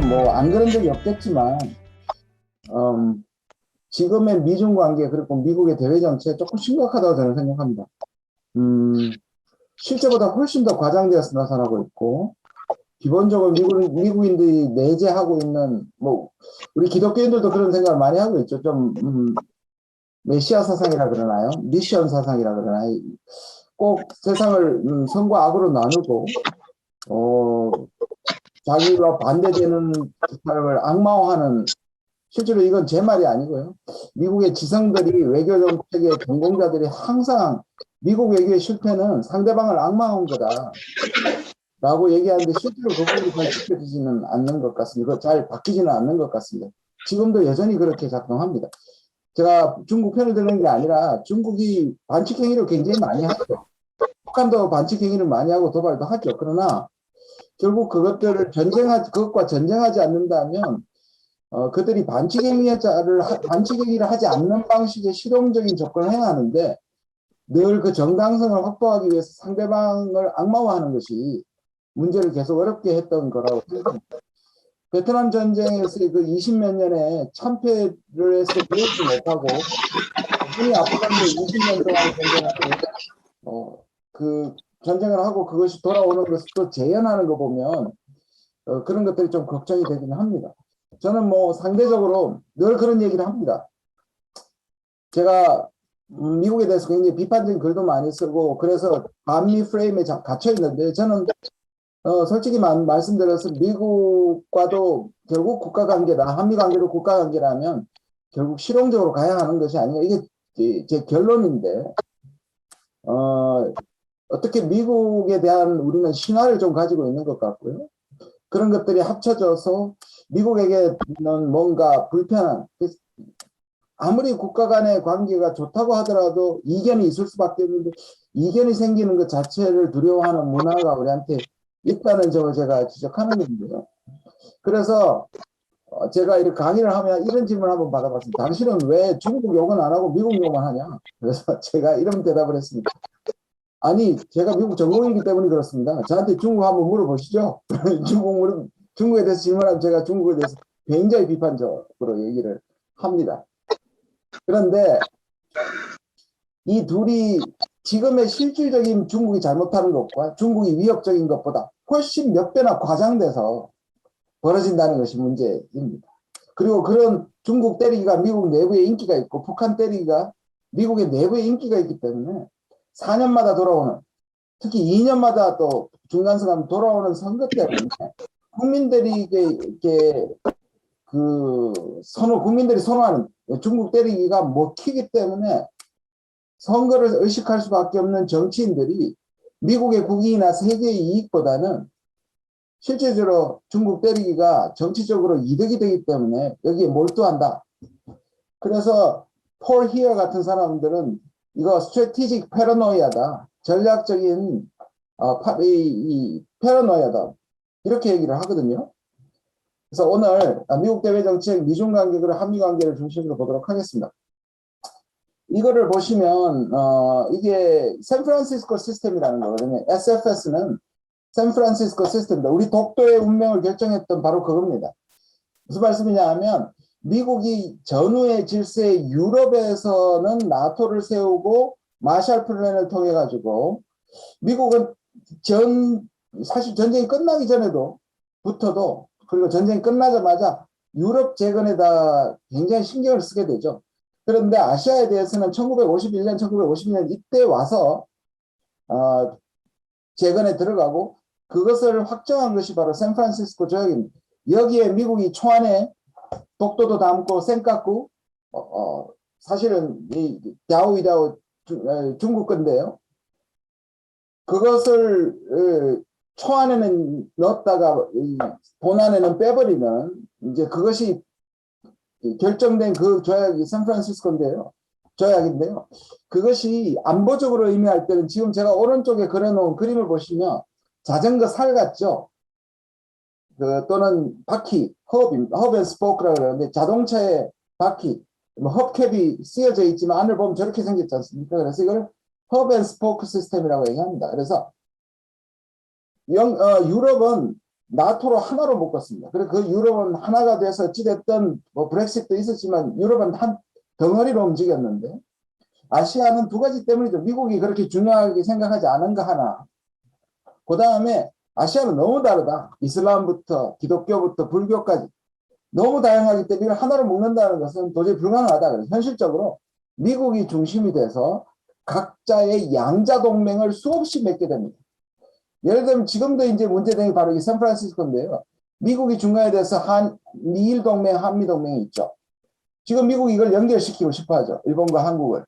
뭐 안 그런 적이 없겠지만 지금의 미중 관계 그리고 미국의 대외 정책 조금 심각하다고 저는 생각합니다. 실제보다 훨씬 더 과장되어서 나타나고 있고 기본적으로 미국인들이 내재하고 있는 뭐 우리 기독교인들도 그런 생각을 많이 하고 있죠. 좀 메시아 사상이라 그러나요? 미션 사상이라 그러나요? 꼭 세상을 선과 악으로 나누고 자기가 반대되는 사람을 악마화하는, 실제로 이건 제 말이 아니고요. 미국의 지성들이 외교 정책의 전공자들이 항상 미국 외교의 실패는 상대방을 악마화한 거다 라고 얘기하는데 실제로 그 부분이 잘 지켜지지는 않는 것 같습니다. 잘 바뀌지는 않는 것 같습니다. 지금도 여전히 그렇게 작동합니다. 제가 중국 편을 드는 게 아니라 중국이 반칙 행위를 굉장히 많이 하죠. 북한도 반칙 행위를 많이 하고 도발도 하죠. 그러나 결국 그것과 전쟁하지 않는다면 그들이 반칙 행위를 하지 않는 방식의 실용적인 접근을 행하는데 늘 그 정당성을 확보하기 위해서 상대방을 악마화하는 것이 문제를 계속 어렵게 했던 거라고 생각합니다. 베트남 전쟁에서 그 20몇 년에 참패를 해서 배우지 못하고 흔히 아프간도 20년 동안 전쟁을 하고 그것이 돌아오는 것을 또 재현하는 거 보면 그런 것들이 좀 걱정이 되긴 합니다. 저는 뭐 상대적으로 늘 그런 얘기를 합니다. 제가 미국에 대해서 굉장히 비판적인 글도 많이 쓰고 그래서 반미 프레임에 갇혀 있는데 저는 솔직히 말씀드려서 미국과도 결국 국가관계다. 한미관계도 국가관계라면 결국 실용적으로 가야 하는 것이 아니냐. 이게 제 결론인데 어떻게 미국에 대한 우리는 신화를 좀 가지고 있는 것 같고요. 그런 것들이 합쳐져서 미국에게는 뭔가 불편한, 아무리 국가 간의 관계가 좋다고 하더라도 이견이 있을 수밖에 없는데 이견이 생기는 것 자체를 두려워하는 문화가 우리한테 있다는 점을 제가 지적하는 건데요. 그래서 제가 이렇게 강의를 하면 이런 질문을 한번 받아봤습니다. 당신은 왜 중국 욕은 안 하고 미국 욕만 하냐? 그래서 제가 이런 대답을 했습니다. 아니, 제가 미국 전공이기 때문에 그렇습니다. 저한테 중국 한번 물어보시죠. 중국에 대해서 질문하면 제가 중국에 대해서 굉장히 비판적으로 얘기를 합니다. 그런데 이 둘이 지금의 실질적인 중국이 잘못하는 것과 중국이 위협적인 것보다 훨씬 몇 배나 과장돼서 벌어진다는 것이 문제입니다. 그리고 그런 중국 때리기가 미국 내부에 인기가 있고 북한 때리기가 미국의 내부에 인기가 있기 때문에 4년마다 돌아오는, 특히 2년마다 또 중간선거하면 돌아오는 선거 때문에 국민들이 국민들이 선호하는 중국 때리기가 먹히기 때문에 선거를 의식할 수밖에 없는 정치인들이 미국의 국익이나 세계의 이익보다는 실제적으로 중국 때리기가 정치적으로 이득이 되기 때문에 여기에 몰두한다. 그래서 폴 히어 같은 사람들은 이거 스트래티직 패러노이아다. 전략적인 패러노이아다. 이렇게 얘기를 하거든요. 그래서 오늘 미국 대외 정책, 미중 관계, 그리고 한미 관계를 중심으로 보도록 하겠습니다. 이거를 보시면 이게 샌프란시스코 시스템이라는 거거든요. SFS는 샌프란시스코 시스템입니다. 우리 독도의 운명을 결정했던 바로 그겁니다. 무슨 말씀이냐 하면 미국이 전후의 질서에 유럽에서는 나토를 세우고 마샬 플랜을 통해 가지고 미국은 사실 전쟁이 끝나기 전에도부터도 그리고 전쟁이 끝나자마자 유럽 재건에다 굉장히 신경을 쓰게 되죠. 그런데 아시아에 대해서는 1951년, 1952년 이때 와서 재건에 들어가고 그것을 확정한 것이 바로 샌프란시스코 조약입니다. 여기에 미국이 초안에 독도도 담고 쌩깎고 사실은 이 갸오이다오 중국 건데요. 그것을 초안에는 넣었다가 본안에는 빼버리면 이제 그것이 결정된 그 조약이 샌프란시스코인데요. 조약인데요. 그것이 안보적으로 의미할 때는 지금 제가 오른쪽에 그려놓은 그림을 보시면 자전거 살 같죠? 또는 바퀴, 허브 앤 스포크라고 그러는데 자동차의 바퀴, 헙캡이 쓰여져 있지만 안을 보면 저렇게 생겼지 않습니까? 그래서 이걸 허브 앤 스포크 시스템이라고 얘기합니다. 그래서 유럽은 나토로 하나로 묶었습니다. 그리고 그 유럽은 하나가 돼서 어찌됐든 뭐 브렉시트도 있었지만 유럽은 한 덩어리로 움직였는데 아시아는 두 가지 때문이죠. 미국이 그렇게 중요하게 생각하지 않은 거 하나. 그 다음에 아시아는 너무 다르다. 이슬람부터 기독교부터 불교까지 너무 다양하기 때문에 이걸 하나로 묶는다는 것은 도저히 불가능하다. 그래서 현실적으로 미국이 중심이 돼서 각자의 양자 동맹을 수없이 맺게 됩니다. 예를 들면 지금도 이제 문제되는 게 바로 이 샌프란시스코인데요. 미국이 중간에 대해서 미일 동맹, 한미 동맹이 있죠. 지금 미국이 이걸 연결시키고 싶어 하죠. 일본과 한국을.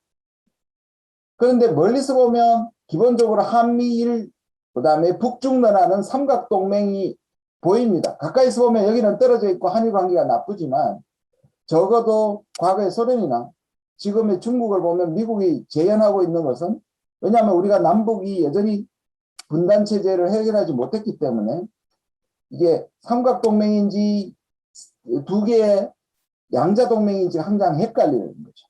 그런데 멀리서 보면 기본적으로 한미일, 그 다음에 북중러라는 삼각동맹이 보입니다. 가까이서 보면 여기는 떨어져 있고 한일 관계가 나쁘지만 적어도 과거의 소련이나 지금의 중국을 보면 미국이 재현하고 있는 것은 왜냐하면 우리가 남북이 여전히 분단 체제를 해결하지 못했기 때문에 이게 삼각동맹인지 두 개의 양자동맹인지 항상 헷갈리는 거죠.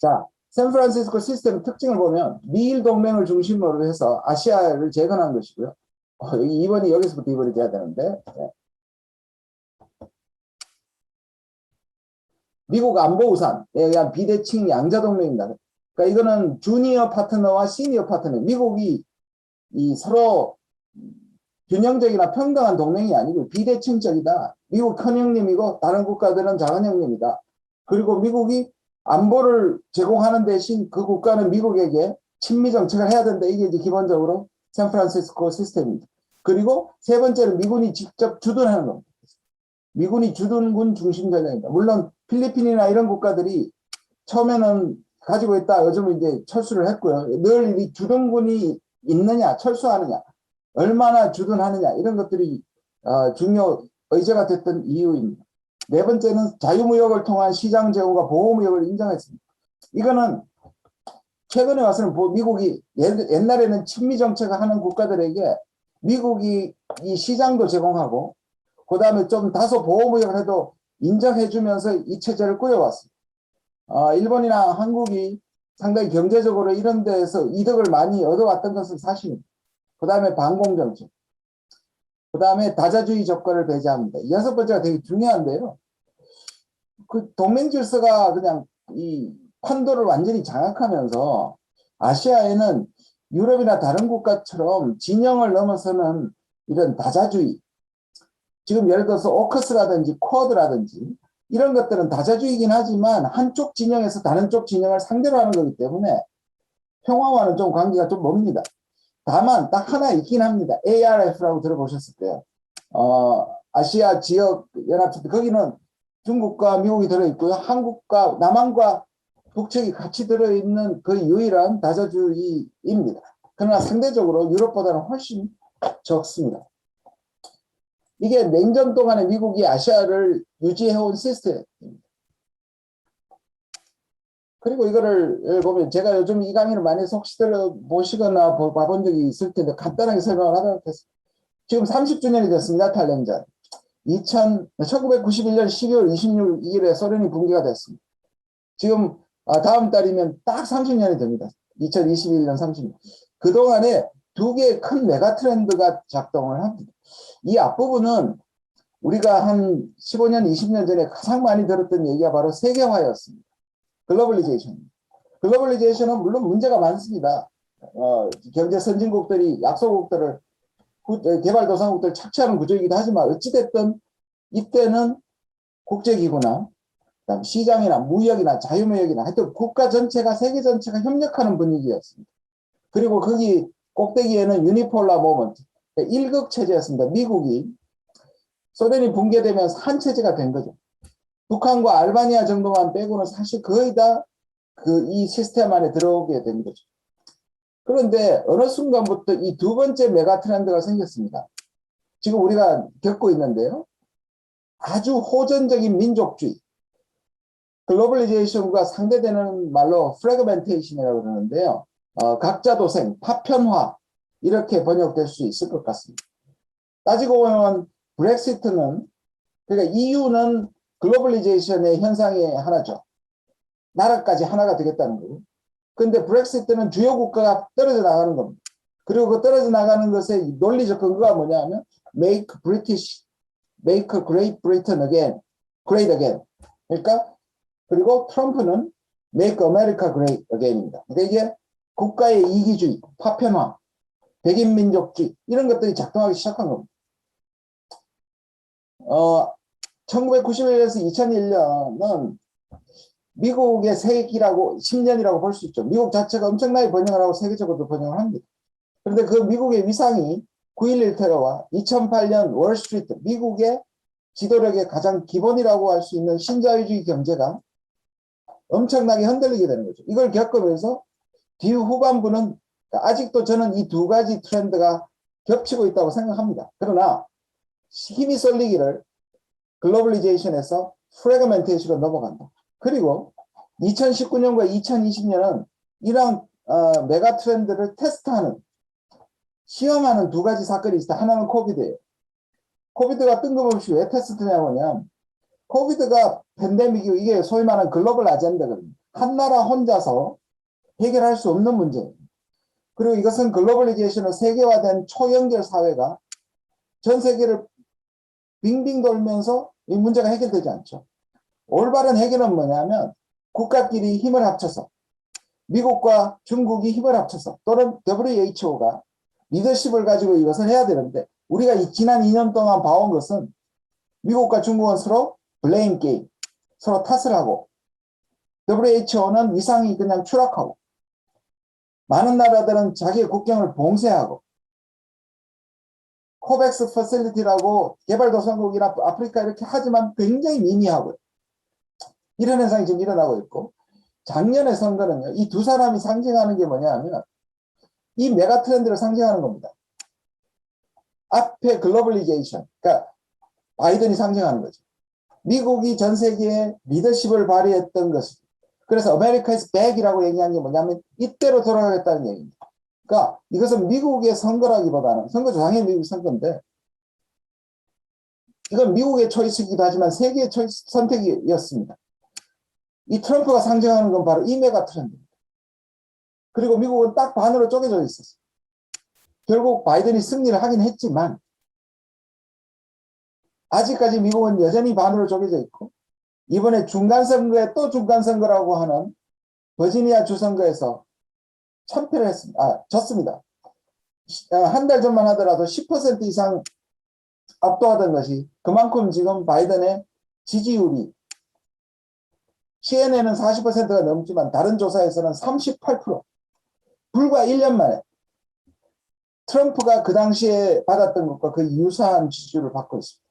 자, 샌프란시스코 시스템 특징을 보면 미일 동맹을 중심으로 해서 아시아를 재건한 것이고요. 2번이 여기서부터 2번이 돼야 되는데 네. 미국 안보우산에 의한 비대칭 양자동맹입니다. 그러니까 이거는 주니어 파트너와 시니어 파트너, 미국이 이 서로 균형적이나 평등한 동맹이 아니고 비대칭적이다. 미국 큰 형님이고 다른 국가들은 작은 형님이다. 그리고 미국이 안보를 제공하는 대신 그 국가는 미국에게 친미 정책을 해야 된다. 이게 이제 기본적으로 샌프란시스코 시스템입니다. 그리고 세 번째는 미군이 직접 주둔하는 겁니다. 미군이 주둔군 중심 전략입니다. 물론 필리핀이나 이런 국가들이 처음에는 가지고 있다. 요즘은 이제 철수를 했고요. 늘 이 주둔군이 있느냐, 철수하느냐, 얼마나 주둔하느냐 이런 것들이 중요 의제가 됐던 이유입니다. 네 번째는 자유무역을 통한 시장 제공과 보호무역을 인정했습니다. 이거는 최근에 와서는 미국이 옛날에는 친미 정책을 하는 국가들에게 미국이 이 시장도 제공하고 그 다음에 좀 다소 보호무역을 해도 인정해주면서 이 체제를 꾸려왔습니다. 일본이나 한국이 상당히 경제적으로 이런 데에서 이득을 많이 얻어왔던 것은 사실입니다. 그 다음에 반공정책, 그 다음에 다자주의 조건을 배제합니다. 여섯 번째가 되게 중요한데요. 그 동맹 질서가 그냥 이 판도를 완전히 장악하면서 아시아에는 유럽이나 다른 국가처럼 진영을 넘어서는 이런 다자주의, 지금 예를 들어서 오커스라든지 쿼드라든지 이런 것들은 다자주의이긴 하지만 한쪽 진영에서 다른 쪽 진영을 상대로 하는 거기 때문에 평화와는 좀 관계가 좀 멉니다. 다만 딱 하나 있긴 합니다. ARF라고 들어보셨을 거예요. 아시아 지역 연합체, 거기는 중국과 미국이 들어있고요. 한국과 남한과 북측이 같이 들어있는 그 유일한 다자주의입니다. 그러나 상대적으로 유럽보다는 훨씬 적습니다. 이게 냉전 동안에 미국이 아시아를 유지해온 시스템입니다. 그리고 이거를 보면 제가 요즘 이 강의를 많이 해서 혹시 들어보시거나 봐본 적이 있을 텐데 간단하게 설명을 하도록 하겠습니다. 지금 30주년이 됐습니다. 탈냉전. 1991년 12월 26일에 소련이 붕괴가 됐습니다. 지금 다음 달이면 딱 30년이 됩니다. 2021년 30년. 그동안에 두 개의 큰 메가 트렌드가 작동을 합니다. 이 앞부분은 우리가 한 15년, 20년 전에 가장 많이 들었던 얘기가 바로 세계화였습니다. 글로벌리제이션. 글로벌리제이션은 물론 문제가 많습니다. 경제 선진국들이 약소국들을 개발도상국들을 착취하는 구조이기도 하지만 어찌됐든 이때는 국제기구나 그다음 시장이나 무역이나 자유무역이나 하여튼 국가 전체가 세계 전체가 협력하는 분위기였습니다. 그리고 거기 꼭대기에는 유니폴라 모먼트, 일극 체제였습니다. 미국이 소련이 붕괴되면서 한 체제가 된 거죠. 북한과 알바니아 정도만 빼고는 사실 거의 다 이 시스템 안에 들어오게 된 거죠. 그런데 어느 순간부터 이 두 번째 메가 트렌드가 생겼습니다. 지금 우리가 겪고 있는데요. 아주 호전적인 민족주의. 글로벌리제이션과 상대되는 말로 프래그멘테이션이라고 그러는데요. 각자 도생, 파편화 이렇게 번역될 수 있을 것 같습니다. 따지고 보면 브렉시트는 그러니까 EU는 글로벌리제이션의 현상의 하나죠. 나라까지 하나가 되겠다는 거고. 그런데 브렉시트는 주요 국가가 떨어져 나가는 겁니다. 그리고 그 떨어져 나가는 것의 논리적 근거가 뭐냐면 make Great Britain again, great again. 그러니까 그리고 트럼프는 make America great again입니다. 그러니까 이게 국가의 이기주의, 파편화, 백인 민족주의 이런 것들이 작동하기 시작한 겁니다. 1991년에서 2001년은 미국의 세기라고 10년이라고 볼 수 있죠. 미국 자체가 엄청나게 번영을 하고 세계적으로도 번영을 합니다. 그런데 그 미국의 위상이 9.11 테러와 2008년 월스트리트, 미국의 지도력의 가장 기본이라고 할 수 있는 신자유주의 경제가 엄청나게 흔들리게 되는 거죠. 이걸 겪으면서 뒤 후반부는 아직도 저는 이 두 가지 트렌드가 겹치고 있다고 생각합니다. 그러나 힘이 쏠리기를 글로벌리제이션에서 프래그멘테이션으로 넘어간다. 그리고 2019년과 2020년은 이런 메가 트렌드를 테스트하는, 시험하는 두 가지 사건이 있다. 하나는 코비드예요. 코비드가 뜬금없이 왜 테스트냐면 코비드가 팬데믹이고 이게 소위 말하는 글로벌 아젠다거든요. 한 나라 혼자서 해결할 수 없는 문제입니다. 그리고 이것은 글로벌리제이션은 세계화된 초연결 사회가 전 세계를 빙빙 돌면서 이 문제가 해결되지 않죠. 올바른 해결은 뭐냐면 국가끼리 힘을 합쳐서, 미국과 중국이 힘을 합쳐서 또는 WHO가 리더십을 가지고 이것을 해야 되는데, 우리가 지난 2년 동안 봐온 것은 미국과 중국은 서로 블레임 게임, 서로 탓을 하고, WHO는 위상이 그냥 추락하고, 많은 나라들은 자기의 국경을 봉쇄하고, 코백스 퍼실리티라고 개발도상국이나 아프리카 이렇게 하지만 굉장히 미미하고요. 이런 현상이 지금 일어나고 있고, 작년의 선거는요, 이 두 사람이 상징하는 게 뭐냐 하면 이 메가 트렌드를 상징하는 겁니다. 앞에 글로벌리제이션, 그러니까 바이든이 상징하는 거죠. 미국이 전 세계에 리더십을 발휘했던 것을, 그래서 아메리카에서 100이라고 얘기한 게 뭐냐면 이때로 돌아가겠다는 얘기입니다. 그러니까 이것은 미국의 선거라기보다는, 선거죠, 당연히 미국 선거인데 이건 미국의 초이스이기도 하지만 세계의 초이스 선택이었습니다. 이 트럼프가 상징하는 건 바로 이 메가 트렌드입니다. 그리고 미국은 딱 반으로 쪼개져 있었어요. 결국 바이든이 승리를 하긴 했지만 아직까지 미국은 여전히 반으로 쪼개져 있고, 이번에 중간선거에 또 중간선거라고 하는 버지니아 주선거에서 참패를 했습니다. 졌습니다. 한 달 전만 하더라도 10% 이상 압도하던 것이 그만큼 지금 바이든의 지지율이, CNN은 40%가 넘지만 다른 조사에서는 38%, 불과 1년 만에 트럼프가 그 당시에 받았던 것과 그 유사한 지지율을 받고 있습니다.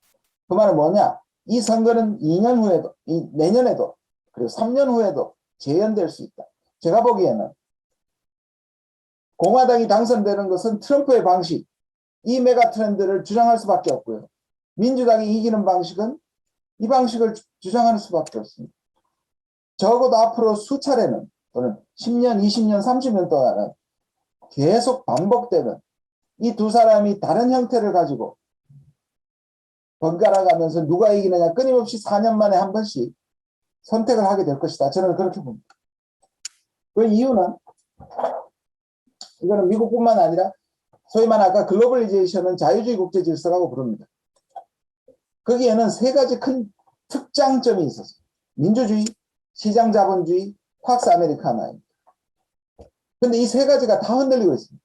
그 말은 뭐냐? 이 선거는 2년 후에도, 내년에도, 그리고 3년 후에도 재연될 수 있다. 제가 보기에는 공화당이 당선되는 것은 트럼프의 방식, 이 메가 트렌드를 주장할 수밖에 없고요. 민주당이 이기는 방식은 이 방식을 주장하는 수밖에 없습니다. 적어도 앞으로 수차례는, 또는 10년, 20년, 30년 동안은 계속 반복되는 이 두 사람이 다른 형태를 가지고 번갈아 가면서 누가 이기느냐, 끊임없이 4년 만에 한 번씩 선택을 하게 될 것이다. 저는 그렇게 봅니다. 그 이유는, 이거는 미국뿐만 아니라 소위 말하는 아까 글로벌리제이션은 자유주의 국제 질서라고 부릅니다. 거기에는 세 가지 큰 특장점이 있었어요. 민주주의, 시장 자본주의, 팍스 아메리카나입니다. 근데 이 세 가지가 다 흔들리고 있습니다.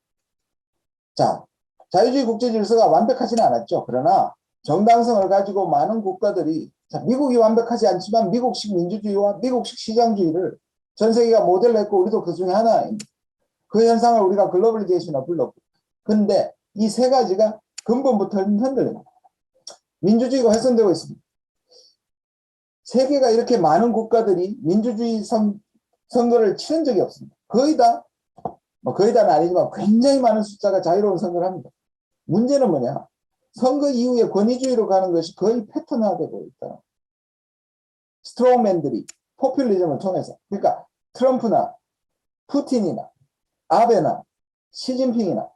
자, 자유주의 국제 질서가 완벽하지는 않았죠. 그러나 정당성을 가지고 많은 국가들이, 자, 미국이 완벽하지 않지만 미국식 민주주의와 미국식 시장주의를 전 세계가 모델로 했고 우리도 그 중에 하나입니다. 그 현상을 우리가 글로벌리제이션이라고 불렀고, 근데 이 세 가지가 근본부터 흔들립니다. 민주주의가 훼손되고 있습니다. 세계가 이렇게 많은 국가들이 민주주의 선거를 치른 적이 없습니다. 거의 다, 거의 다는 아니지만 굉장히 많은 숫자가 자유로운 선거를 합니다. 문제는 뭐냐? 선거 이후에 권위주의로 가는 것이 거의 패턴화되고 있다. 스트롱맨들이 포퓰리즘을 통해서, 그러니까 트럼프나 푸틴이나 아베나 시진핑이나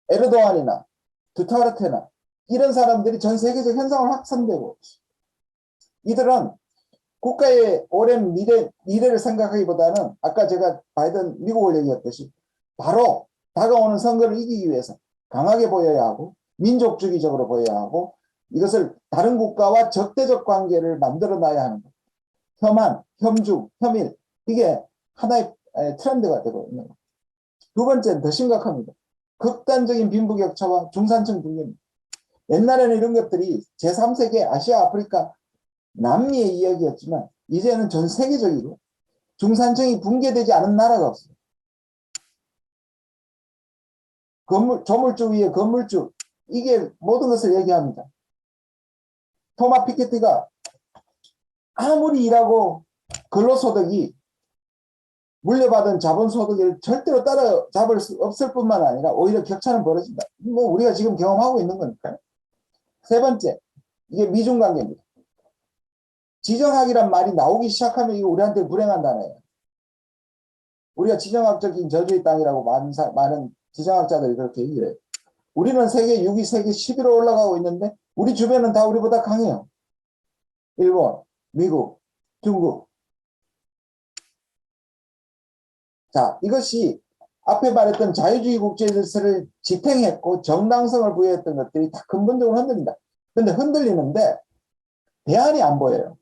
에르도안이나 두타르테나 이런 사람들이 전 세계적 현상을 확산되고, 이들은 국가의 오랜 미래를 생각하기보다는 아까 제가 바이든 미국을 얘기했듯이 바로 다가오는 선거를 이기기 위해서 강하게 보여야 하고 민족주의적으로 보여야 하고 이것을 다른 국가와 적대적 관계를 만들어 놔야 하는 거예요. 혐한, 혐중, 혐일 이게 하나의 트렌드가 되고 있는 거예요. 두 번째는 더 심각합니다. 극단적인 빈부격차와 중산층 분열. 옛날에는 이런 것들이 제3세계 아시아, 아프리카, 남미의 이야기였지만 이제는 전 세계적이고 중산층이 붕괴되지 않은 나라가 없어요. 조물주 위에 건물주 이게 모든 것을 얘기합니다. 토마 피케티가 아무리 일하고 근로소득이 물려받은 자본소득을 절대로 따라잡을 수 없을 뿐만 아니라 오히려 격차는 벌어진다. 뭐 우리가 지금 경험하고 있는 거니까요. 세 번째, 이게 미중관계입니다. 지정학이란 말이 나오기 시작하면 이거 우리한테 불행한 단어예요. 우리가 지정학적인 저주의 땅이라고 많은 지정학자들이 그렇게 얘기를 해요. 우리는 세계 6위, 세계 10위로 올라가고 있는데 우리 주변은 다 우리보다 강해요. 일본, 미국, 중국. 자, 이것이 앞에 말했던 자유주의 국제 질서를 지탱했고 정당성을 부여했던 것들이 다 근본적으로 흔들린다. 근데 흔들리는데 대안이 안 보여요.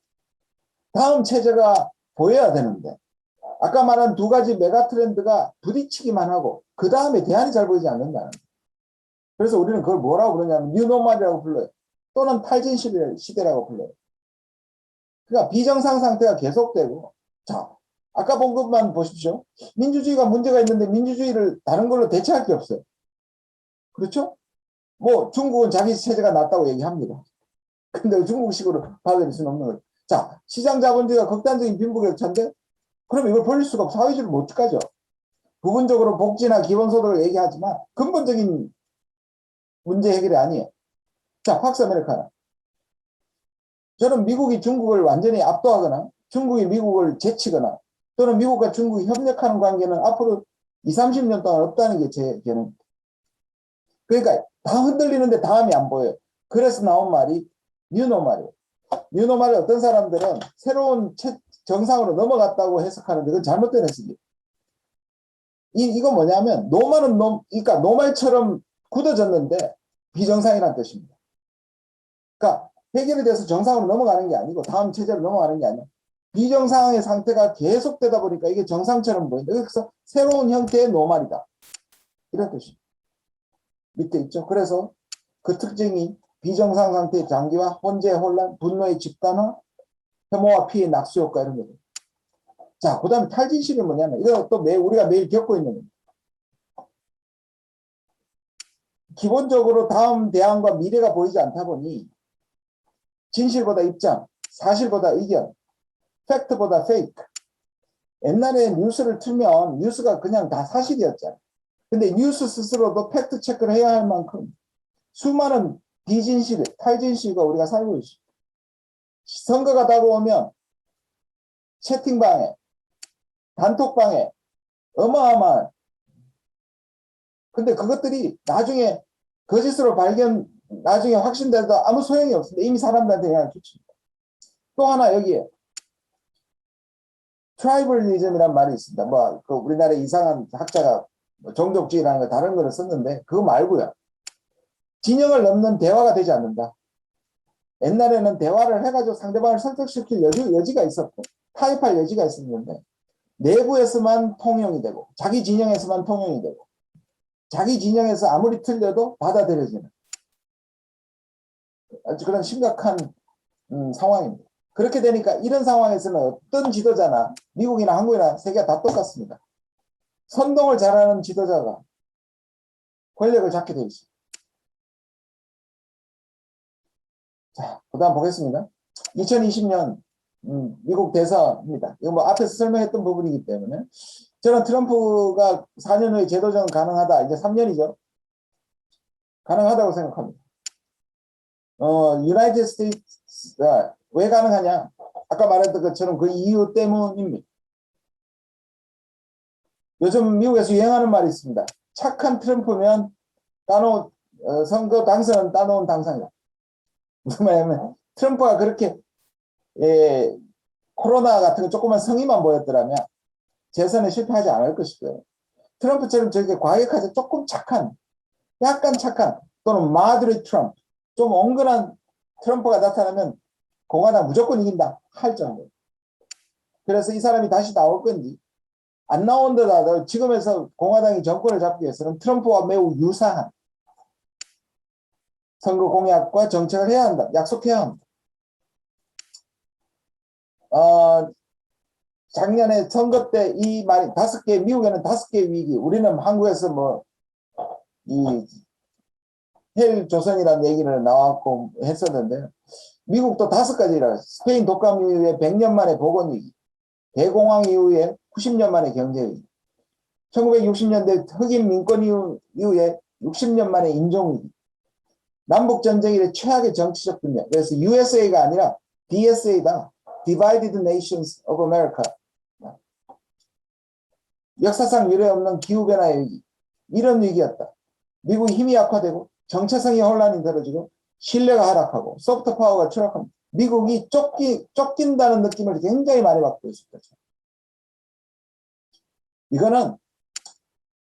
다음 체제가 보여야 되는데 아까 말한 두 가지 메가 트렌드가 부딪히기만 하고 그 다음에 대안이 잘 보이지 않는다는 거예요. 그래서 우리는 그걸 뭐라고 부르냐면 뉴노멀이라고 불러요. 또는 탈진 시대라고 불러요. 그러니까 비정상 상태가 계속되고 자 아까 본 것만 보십시오. 민주주의가 문제가 있는데 민주주의를 다른 걸로 대체할 게 없어요. 그렇죠? 뭐 중국은 자기 체제가 낫다고 얘기합니다. 근데 중국식으로 받아들일 수는 없는 거예요. 자, 시장 자본주의가 극단적인 빈부격차인데 그럼 이걸 벌릴 수가 없어. 사회주의를 못 가죠. 부분적으로 복지나 기본소득을 얘기하지만 근본적인 문제 해결이 아니에요. 자, 팍스 아메리카노. 저는 미국이 중국을 완전히 압도하거나 중국이 미국을 제치거나 또는 미국과 중국이 협력하는 관계는 앞으로 20, 30년 동안 없다는 게 제 견해입니다. 그러니까 다 흔들리는데 다음이 안 보여요. 그래서 나온 말이 뉴노말이에요. 뉴노말을 어떤 사람들은 새로운 정상으로 넘어갔다고 해석하는데 그건 잘못된 해석이에요. 이거 뭐냐면 노말은 그러니까 노말처럼 굳어졌는데 비정상이라는 뜻입니다. 그러니까 해결이 돼서 정상으로 넘어가는 게 아니고 다음 체제로 넘어가는 게 아니라 비정상의 상태가 계속되다 보니까 이게 정상처럼 보인다. 그래서 새로운 형태의 노말이다. 이런 뜻입니다. 밑에 있죠. 그래서 그 특징이 비정상 상태의 장기화, 혼재, 혼란, 분노의 집단화, 혐오와 피해, 낙수 효과 이런 거죠. 자, 그 다음에 탈진실이 뭐냐면 이거 또 우리가 매일 겪고 있는 겁니다. 기본적으로 다음 대안과 미래가 보이지 않다 보니 진실보다 입장, 사실보다 의견, 팩트보다 페이크. 옛날에 뉴스를 틀면 뉴스가 그냥 다 사실이었잖아요. 근데 뉴스 스스로도 팩트 체크를 해야 할 만큼 수많은 비진실, 탈진실과 우리가 살고 있습니다. 선거가 다가오면 채팅방에, 단톡방에 어마어마한 근데 그것들이 나중에 거짓으로 나중에 확신돼도 아무 소용이 없습니다. 이미 사람들한테 영향을 끼칩니다. 또 하나 여기에 트라이벌리즘이라는 말이 있습니다. 그 우리나라 이상한 학자가 종족주의라는 거 다른 거를 썼는데 그거 말고요. 진영을 넘는 대화가 되지 않는다. 옛날에는 대화를 해가지고 상대방을 설득시킬 여지가 있었고 타협할 여지가 있었는데 내부에서만 통용이 되고 자기 진영에서만 통용이 되고 자기 진영에서 아무리 틀려도 받아들여지는 아주 그런 심각한 상황입니다. 그렇게 되니까 이런 상황에서는 어떤 지도자나 미국이나 한국이나 세계가 다 똑같습니다. 선동을 잘하는 지도자가 권력을 잡게 되어 있습니다. 자, 그 다음 보겠습니다. 2020년 미국 대선입니다. 이거 뭐 앞에서 설명했던 부분이기 때문에 저는 트럼프가 4년 후에 재도전 가능하다. 이제 3년이죠. 가능하다고 생각합니다. 유나이티드 스테이츠 왜 가능하냐? 아까 말했던 것처럼 그 이유 때문입니다. 요즘 미국에서 유행하는 말이 있습니다. 착한 트럼프면 선거 당선은 따놓은 당상이다. 무슨 말이냐면 트럼프가 그렇게 코로나 같은 거 조그만 성의만 보였더라면 재선에 실패하지 않을 것이고요. 트럼프처럼 저렇게 과격하지 조금 착한, 약간 착한 또는 마드리 트럼프, 좀 온건한 트럼프가 나타나면 공화당 무조건 이긴다 할 정도. 그래서 이 사람이 다시 나올 건지 안 나온다더라도 지금에서 공화당이 정권을 잡기 위해서는 트럼프와 매우 유사한 선거 공약과 정책을 해야 한다. 약속해야 한다. 작년에 선거 때 이 말이 미국에는 5개 위기, 우리는 한국에서 뭐, 헬조선이라는 얘기를 나왔고 했었는데, 미국도 5가지라, 스페인 독감 이후에 100년 만에 보건위기, 대공황 이후에 90년 만에 경제위기, 1960년대 흑인 민권 이후에 60년 만에 인종위기, 남북전쟁 이래 최악의 정치적 분열. 그래서 USA가 아니라 DSA다. Divided Nations of America. 역사상 유례없는 기후변화의 위기. 이런 위기였다. 미국이 힘이 약화되고 정체성이 혼란이 들어지고 신뢰가 하락하고 소프트 파워가 추락합니다. 미국이 쫓긴다는 느낌을 굉장히 많이 받고 있습니다. 이거는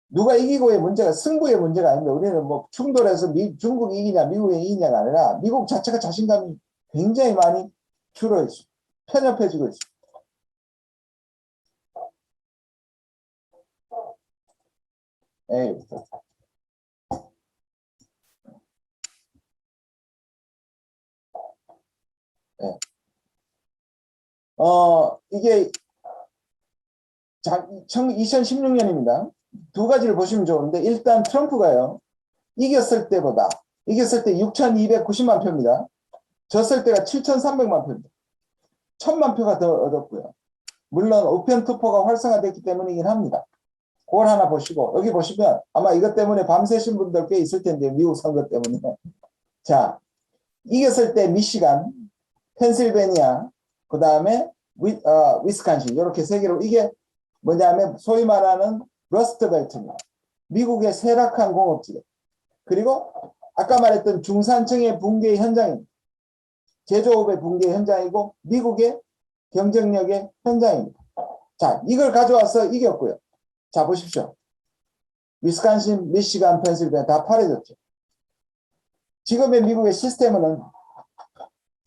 누가 이기고의 문제가 승부의 문제가 아닙니다. 우리는 뭐 충돌해서 중국이 이기냐 미국이 이기냐가 아니라 미국 자체가 자신감이 굉장히 많이 줄어 있습니다. 편협해지고 있습니다. 네. 네. 이게 2016년입니다. 두 가지를 보시면 좋은데 일단 트럼프가요. 이겼을 때 6,290만 표입니다. 졌을 때가 7,300만 표입니다. 1,000만 표가 더 얻었고요. 물론 우편 투표가 활성화됐기 때문이긴 합니다. 그걸 하나 보시고 여기 보시면 아마 이것 때문에 밤새신 분들 꽤 있을 텐데 미국 선거 때문에 자 이겼을 때 미시간, 펜실베니아, 그 다음에 위스콘신 이렇게 3개로 이게 뭐냐면 소위 말하는 러스트벨트입니다. 미국의 쇠락한 공업지대 그리고 아까 말했던 중산층의 붕괴의 현장입니다. 제조업의 붕괴 현장이고 미국의 경쟁력의 현장입니다. 자, 이걸 가져와서 이겼고요. 자, 보십시오. 위스콘신, 미시간, 펜실베니아 다 파래졌죠. 지금의 미국의 시스템은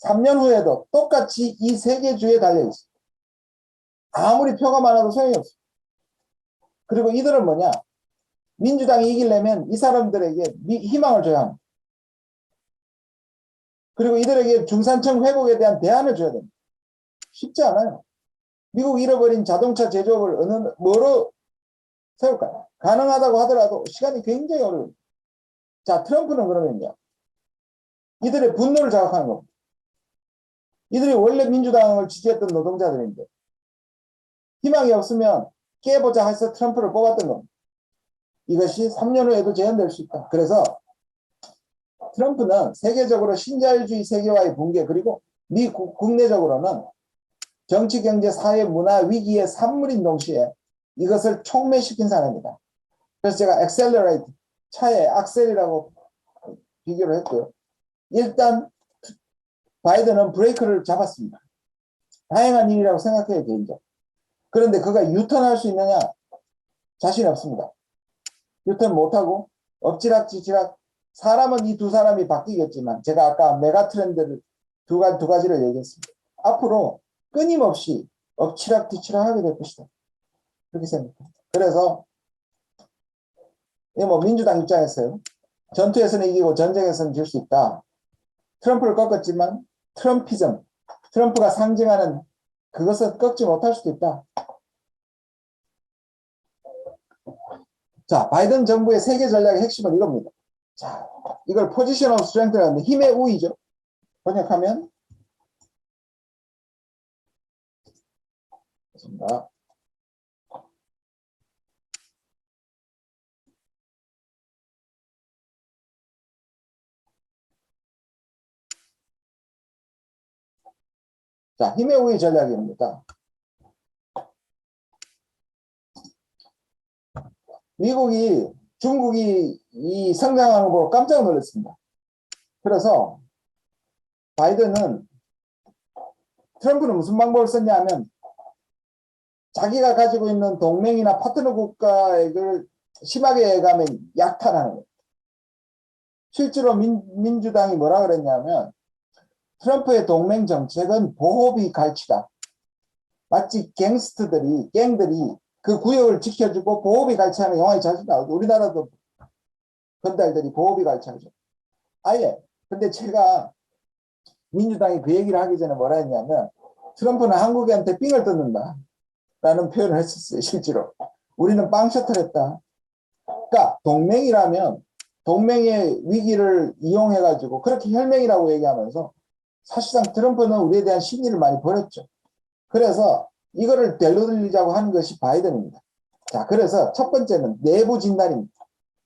3년 후에도 똑같이 이 3개 주에 달려있습니다. 아무리 표가 많아도 소용이 없습니다. 그리고 이들은 뭐냐? 민주당이 이기려면 이 사람들에게 희망을 줘야 합니다. 그리고 이들에게 중산층 회복에 대한 대안을 줘야 됩니다. 쉽지 않아요. 미국 잃어버린 자동차 제조업을 뭐로 세울까요? 가능하다고 하더라도 시간이 굉장히 어려워요. 자, 트럼프는 그러면요. 이들의 분노를 자극하는 겁니다. 이들이 원래 민주당을 지지했던 노동자들인데 희망이 없으면 깨보자 해서 트럼프를 뽑았던 겁니다. 이것이 3년 후에도 재현될 수 있다. 그래서 트럼프는 세계적으로 신자유주의 세계화의 붕괴 그리고 국내적으로는 정치, 경제, 사회, 문화 위기의 산물인 동시에 이것을 촉매시킨 사람입니다. 그래서 제가 accelerate, 차의 악셀이라고 비교를 했고요. 일단 바이든은 브레이크를 잡았습니다. 다행한 일이라고 생각해요, 개인적으로. 그런데 그가 유턴할 수 있느냐? 자신이 없습니다. 유턴 못하고 엎치락뒤치락 사람은 이 두 사람이 바뀌겠지만 제가 아까 메가 트렌드를 두 가지를 얘기했습니다. 앞으로 끊임없이 엎치락뒤치락 하게 될 것이다. 그렇게 생각합니다. 그래서 뭐 민주당 입장에서요. 전투에서는 이기고 전쟁에서는 질 수 있다. 트럼프를 꺾었지만 트럼피즘, 트럼프가 상징하는 그것은 꺾지 못할 수도 있다. 자, 바이든 정부의 세계 전략의 핵심은 이겁니다. 자, 이걸 포지션 오브 스트렝스라고 하는데 힘의 우위죠. 번역하면 좋습니다. 자, 힘의 우위 전략입니다. 중국이 이 성장하는 거 깜짝 놀랐습니다. 그래서 바이든은 트럼프는 무슨 방법을 썼냐 하면 자기가 가지고 있는 동맹이나 파트너 국가를 심하게 가면 약탈하는 거예요. 실제로 민주당이 뭐라 그랬냐면 트럼프의 동맹 정책은 보호비 갈취다. 마치 갱들이 그 구역을 지켜주고 보호비 갈취하는 영화에 자주 나오죠. 우리나라도 건달들이 보호비 갈취하죠. 아예. 근데 제가 민주당이 그 얘기를 하기 전에 뭐라 했냐면 트럼프는 한국한테 삥을 뜯는다 라는 표현을 했었어요. 실제로 우리는 빵 셔틀했다. 그러니까 동맹이라면 동맹의 위기를 이용해 가지고 그렇게 혈맹이라고 얘기하면서 사실상 트럼프는 우리에 대한 심리를 많이 버렸죠. 그래서 이거를 되돌리자고 하는 것이 바이든입니다. 자, 그래서 첫 번째는 내부 진단입니다.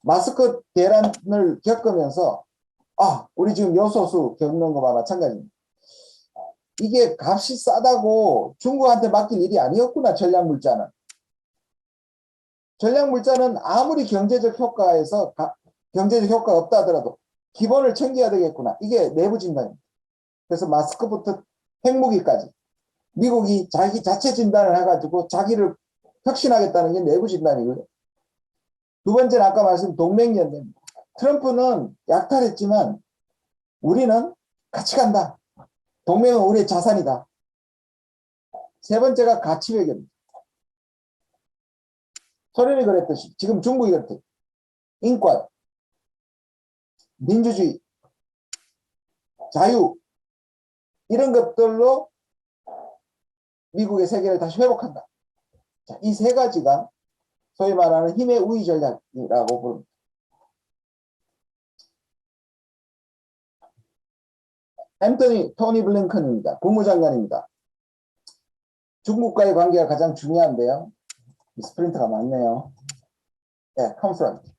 마스크 대란을 겪으면서 우리 지금 요소수 겪는 거와 마찬가지입니다. 이게 값이 싸다고 중국한테 맡길 일이 아니었구나. 전략물자는 아무리 경제적 효과가 없다 하더라도 기본을 챙겨야 되겠구나. 이게 내부 진단입니다. 그래서 마스크부터 핵무기까지 미국이 자기 자체 진단을 해가지고 자기를 혁신하겠다는 게 내부 진단이고요. 두 번째는 아까 말씀 동맹연대입니다. 트럼프는 약탈했지만 우리는 같이 간다. 동맹은 우리의 자산이다. 세 번째가 가치 외교입니다. 소련이 그랬듯이 지금 중국이 그랬듯이 인권, 민주주의, 자유 이런 것들로 미국의 세계를 다시 회복한다. 이 세 가지가 소위 말하는 힘의 우위 전략이라고 부릅니다. 토니 블링컨입니다. 국무장관입니다. 중국과의 관계가 가장 중요한데요. 스프린트가 많네요. 네, confront.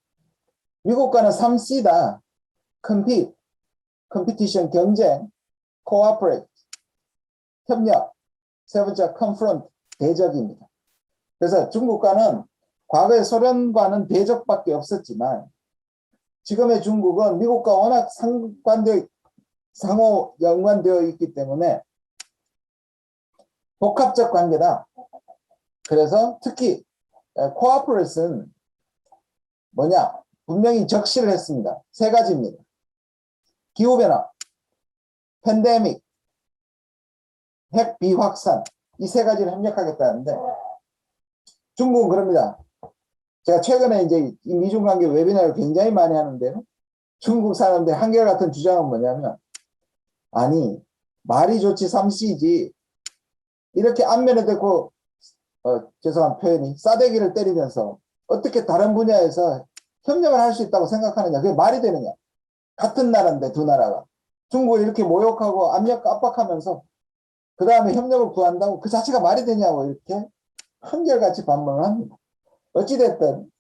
미국과는 3C다. compete, competition, 경쟁, cooperate, 협력. 세 번째 confront, 대적입니다. 그래서 중국과는 과거의 소련과는 대적밖에 없었지만 지금의 중국은 미국과 워낙 상호 연관되어 있기 때문에 복합적 관계다. 그래서 특히 코어포레이트는 뭐냐? 분명히 적시를 했습니다. 세 가지입니다. 기후변화, 팬데믹, 핵 비확산 이 세 가지를 협력하겠다는데 중국은 그럽니다. 제가 최근에 이제 이 미중 관계 웨비나를 굉장히 많이 하는데요. 중국 사람들 한결같은 주장은 뭐냐면 아니 말이 좋지 3C지 이렇게 안면에 대고 죄송한 표현이 싸대기를 때리면서 어떻게 다른 분야에서 협력을 할 수 있다고 생각하느냐. 그게 말이 되느냐. 같은 나라인데 두 나라가 중국을 이렇게 모욕하고 압박하면서 그 다음에 협력을 구한다고 그 자체가 말이 되냐고 이렇게 한결같이 반문을 합니다. 어찌됐든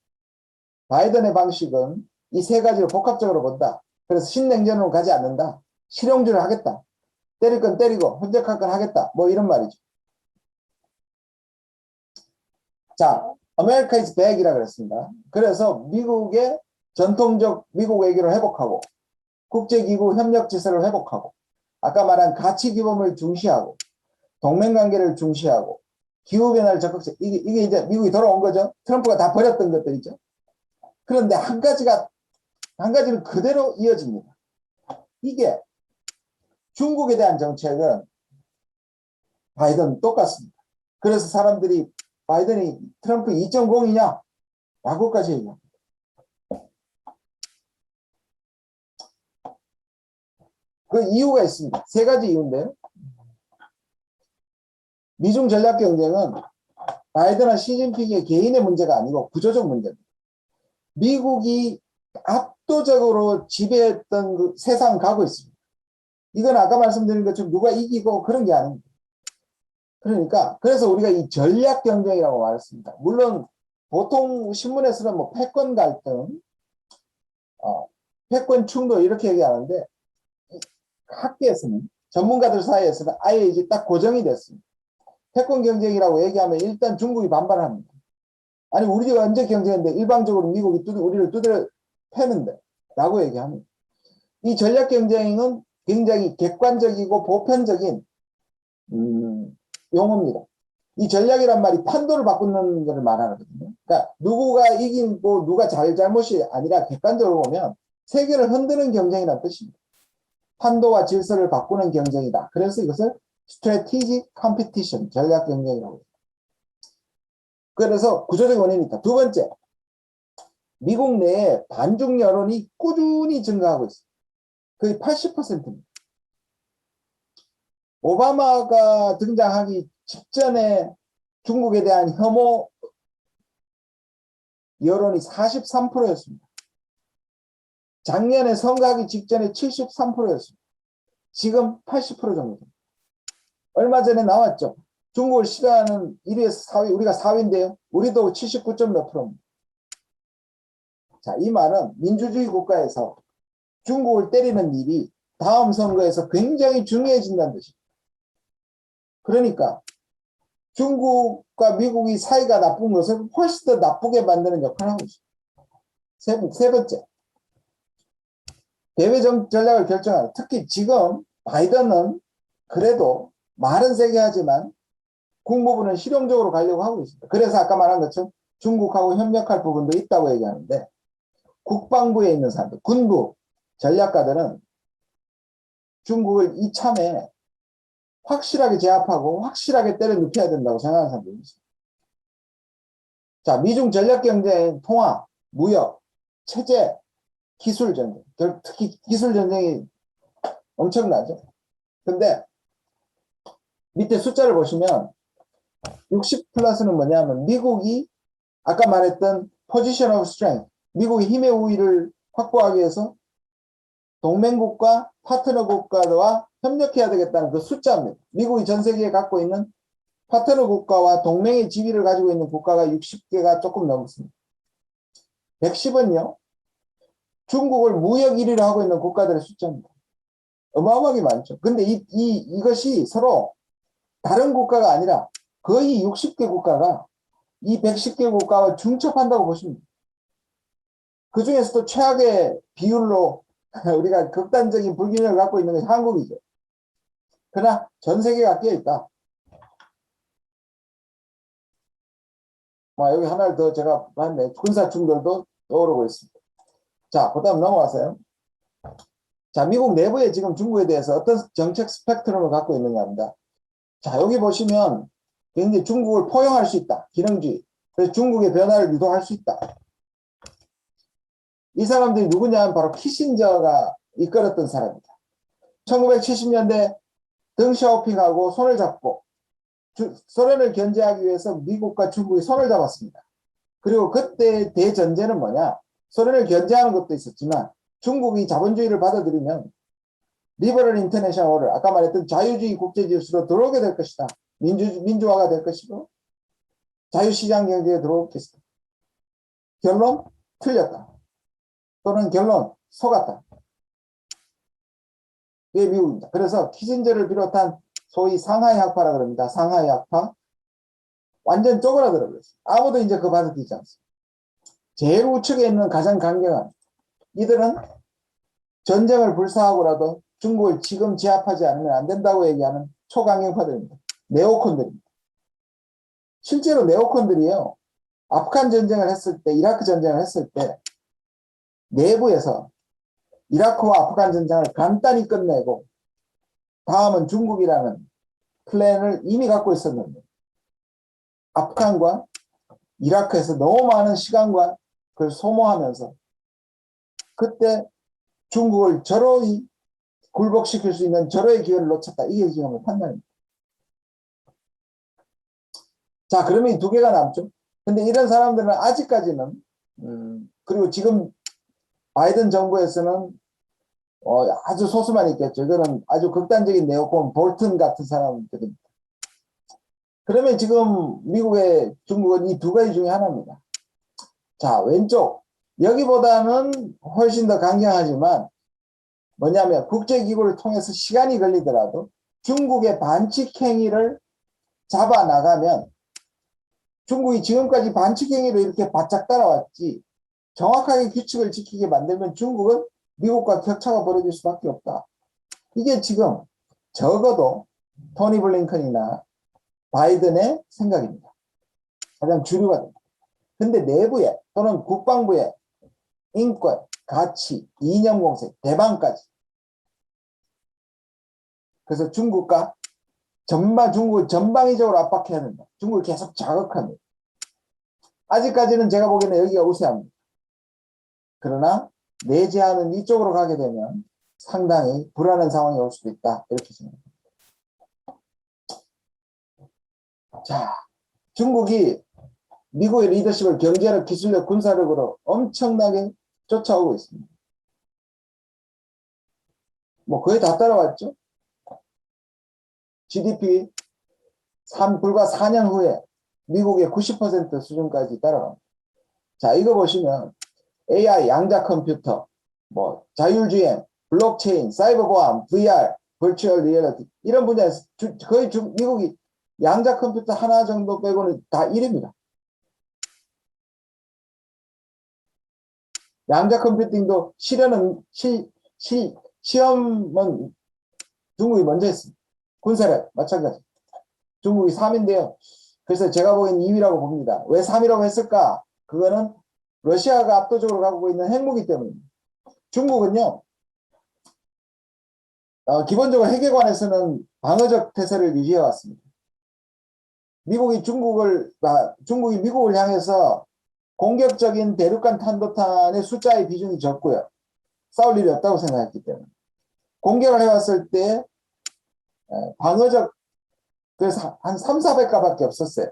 바이든의 방식은 이 세 가지를 복합적으로 본다. 그래서 신냉전으로 가지 않는다. 실용주의를 하겠다. 때릴 건 때리고 협력할 건 하겠다. 뭐 이런 말이죠. 자, America is back이라고 그랬습니다. 그래서 미국의 전통적 미국 외교를 회복하고 국제기구 협력 질서를 회복하고 아까 말한 가치 기범을 중시하고 동맹관계를 중시하고 기후변화를 적극적 이게 이제 미국이 돌아온 거죠. 트럼프가 다 버렸던 것들이죠. 그런데 한 가지는 그대로 이어집니다. 이게 중국에 대한 정책은 바이든 똑같습니다. 그래서 사람들이 바이든이 트럼프 2.0이냐 라고까지 얘기합니다. 그 이유가 있습니다. 세 가지 이유인데요. 미중 전략 경쟁은 바이든과 시진핑의 개인의 문제가 아니고 구조적 문제입니다. 미국이 압도적으로 지배했던 그 세상 가고 있습니다. 이건 아까 말씀드린 것처럼 누가 이기고 그런 게 아닙니다. 그러니까 그래서 우리가 이 전략 경쟁이라고 말했습니다. 물론 보통 신문에서는 뭐 패권 갈등, 패권 충돌 이렇게 얘기하는데 학계에서는 전문가들 사이에서는 아예 이제 딱 고정이 됐습니다. 패권 경쟁이라고 얘기하면 일단 중국이 반발을 합니다. 아니 우리가 언제 경쟁했는데 일방적으로 미국이 우리를 두드려 패는데 라고 얘기합니다. 이 전략 경쟁은 굉장히 객관적이고 보편적인 용어입니다. 이 전략이란 말이 판도를 바꾸는 것을 말하거든요. 그러니까 누구가 이기고 누가 잘못이 아니라 객관적으로 보면 세계를 흔드는 경쟁이라는 뜻입니다. 판도와 질서를 바꾸는 경쟁이다. 그래서 이것을 strategic competition, 전략 경쟁이라고 합니다. 그래서 구조적인 원인이 있다. 두 번째, 미국 내에 반중 여론이 꾸준히 증가하고 있습니다. 거의 80%입니다. 오바마가 등장하기 직전에 중국에 대한 혐오 여론이 43%였습니다. 작년에 선거하기 직전에 73%였습니다. 지금 80% 정도. 얼마 전에 나왔죠. 중국을 싫어하는 1위에서 4위, 우리가 4위인데요. 우리도 79점 몇 프로입니다. 자, 이 말은 민주주의 국가에서 중국을 때리는 일이 다음 선거에서 굉장히 중요해진다는 뜻입니다. 그러니까 중국과 미국이 사이가 나쁜 것을 훨씬 더 나쁘게 만드는 역할을 하고 있습니다. 세 번째, 대외 전략을 결정하는, 특히 지금 바이든은 그래도 말은 세게 하지만 국무부는 실용적으로 가려고 하고 있습니다. 그래서 아까 말한 것처럼 중국하고 협력할 부분도 있다고 얘기하는데, 국방부에 있는 사람들, 군부, 전략가들은 중국을 이참에 확실하게 제압하고 확실하게 때려 눕혀야 된다고 생각하는 사람들이 있습니다. 자, 미중 전략 경쟁, 통화, 무역, 체제, 기술 전쟁, 특히 기술 전쟁이 엄청나죠. 근데 밑에 숫자를 보시면 60 플러스는 뭐냐면 미국이 아까 말했던 포지션 오브 스트렝스, 미국의 힘의 우위를 확보하기 위해서 동맹국가, 파트너 국가와 협력해야 되겠다는 그 숫자입니다. 미국이 전 세계에 갖고 있는 파트너 국가와 동맹의 지위를 가지고 있는 국가가 60개가 조금 넘습니다. 110은요, 중국을 무역 1위로 하고 있는 국가들의 숫자입니다. 어마어마하게 많죠. 근데 이것이 서로 다른 국가가 아니라 거의 60개 국가가 이 110개 국가와 중첩한다고 보시면 됩니다. 그 중에서도 최악의 비율로 우리가 극단적인 불균형을 갖고 있는 것이 한국이죠. 그러나 전 세계가 끼어있다. 여기 하나를 더 제가 봤네. 군사 충돌도 떠오르고 있습니다. 자, 그 다음 넘어가세요. 자, 미국 내부에 지금 중국에 대해서 어떤 정책 스펙트럼을 갖고 있느냐 합니다. 자, 여기 보시면 굉장히 중국을 포용할 수 있다. 기능주의. 그래서 중국의 변화를 유도할 수 있다. 이 사람들이 누구냐면 바로 키신저가 이끌었던 사람입니다. 1970년대 덩샤오핑하고 손을 잡고 소련을 견제하기 위해서 미국과 중국이 손을 잡았습니다. 그리고 그때 대전제는 뭐냐? 소련을 견제하는 것도 있었지만 중국이 자본주의를 받아들이면 리버럴 인터내셔널을 아까 말했던 자유주의 국제질서로 들어오게 될 것이다. 민주화가 될 것이고 자유시장 경제에 들어올 것이다. 결론? 틀렸다. 또는 결론? 속았다. 그게 미국입니다. 그래서 키신저를 비롯한 소위 상하이 학파라 그럽니다. 상하이 학파. 완전 쪼그라들어 버렸어요. 아무도 이제 그 받아들이지 않습니다. 제일 우측에 있는 가장 강경한 이들은 전쟁을 불사하고라도 중국을 지금 제압하지 않으면 안 된다고 얘기하는 초강경파들입니다. 네오콘들입니다. 실제로 네오콘들이요. 아프간 전쟁을 했을 때, 이라크 전쟁을 했을 때 내부에서 이라크와 아프간 전쟁을 간단히 끝내고 다음은 중국이라는 플랜을 이미 갖고 있었는데 아프간과 이라크에서 너무 많은 시간과 그걸 소모하면서 그때 중국을 절호히 굴복시킬 수 있는 절호의 기회를 놓쳤다. 이게 지금 판단입니다. 자, 그러면 이 두 개가 남죠. 근데 이런 사람들은 아직까지는 그리고 지금 바이든 정부에서는 아주 소수만 있겠죠. 이거는 아주 극단적인 네오콘 볼튼 같은 사람들입니다. 그러면 지금 미국의 중국은 이 두 가지 중에 하나입니다. 자, 왼쪽 여기보다는 훨씬 더 강경하지만 뭐냐면 국제기구를 통해서 시간이 걸리더라도 중국의 반칙 행위를 잡아나가면 중국이 지금까지 반칙 행위로 이렇게 바짝 따라왔지 정확하게 규칙을 지키게 만들면 중국은 미국과 격차가 벌어질 수밖에 없다. 이게 지금 적어도 토니 블링컨이나 바이든의 생각입니다. 가장 주류가 됩니다. 근데 내부에 또는 국방부에 인권, 가치, 이념 공세, 대방까지. 그래서 중국과 중국을 전방위적으로 압박해야 된다. 중국을 계속 자극합니다. 아직까지는 제가 보기에는 여기가 우세합니다. 그러나 내재하는 이쪽으로 가게 되면 상당히 불안한 상황이 올 수도 있다. 이렇게 생각합니다. 자, 중국이 미국의 리더십을 경제력, 기술력, 군사력으로 엄청나게 쫓아오고 있습니다. 뭐 거의 다 따라왔죠. GDP 불과 4년 후에 미국의 90% 수준까지 따라갑니다. 자, 이거 보시면 AI, 양자 컴퓨터, 뭐 자율주행, 블록체인, 사이버 보안, VR, 버추얼 리얼리티 이런 분야에서 거의 미국이 양자 컴퓨터 하나 정도 빼고는 다 1위입니다. 양자 컴퓨팅도 시험은 중국이 먼저 했습니다. 군사력 마찬가지. 중국이 3위인데요. 그래서 제가 보기엔 2위라고 봅니다. 왜 3위라고 했을까? 그거는 러시아가 압도적으로 갖고 있는 핵무기 때문입니다. 중국은요, 기본적으로 핵에 관해서는 방어적 태세를 유지해 왔습니다. 중국이 미국을 향해서 공격적인 대륙간 탄도탄의 숫자의 비중이 적고요. 싸울 일이 없다고 생각했기 때문에. 공격을 해왔을 때 방어적, 그래서 한 3, 400가밖에 없었어요.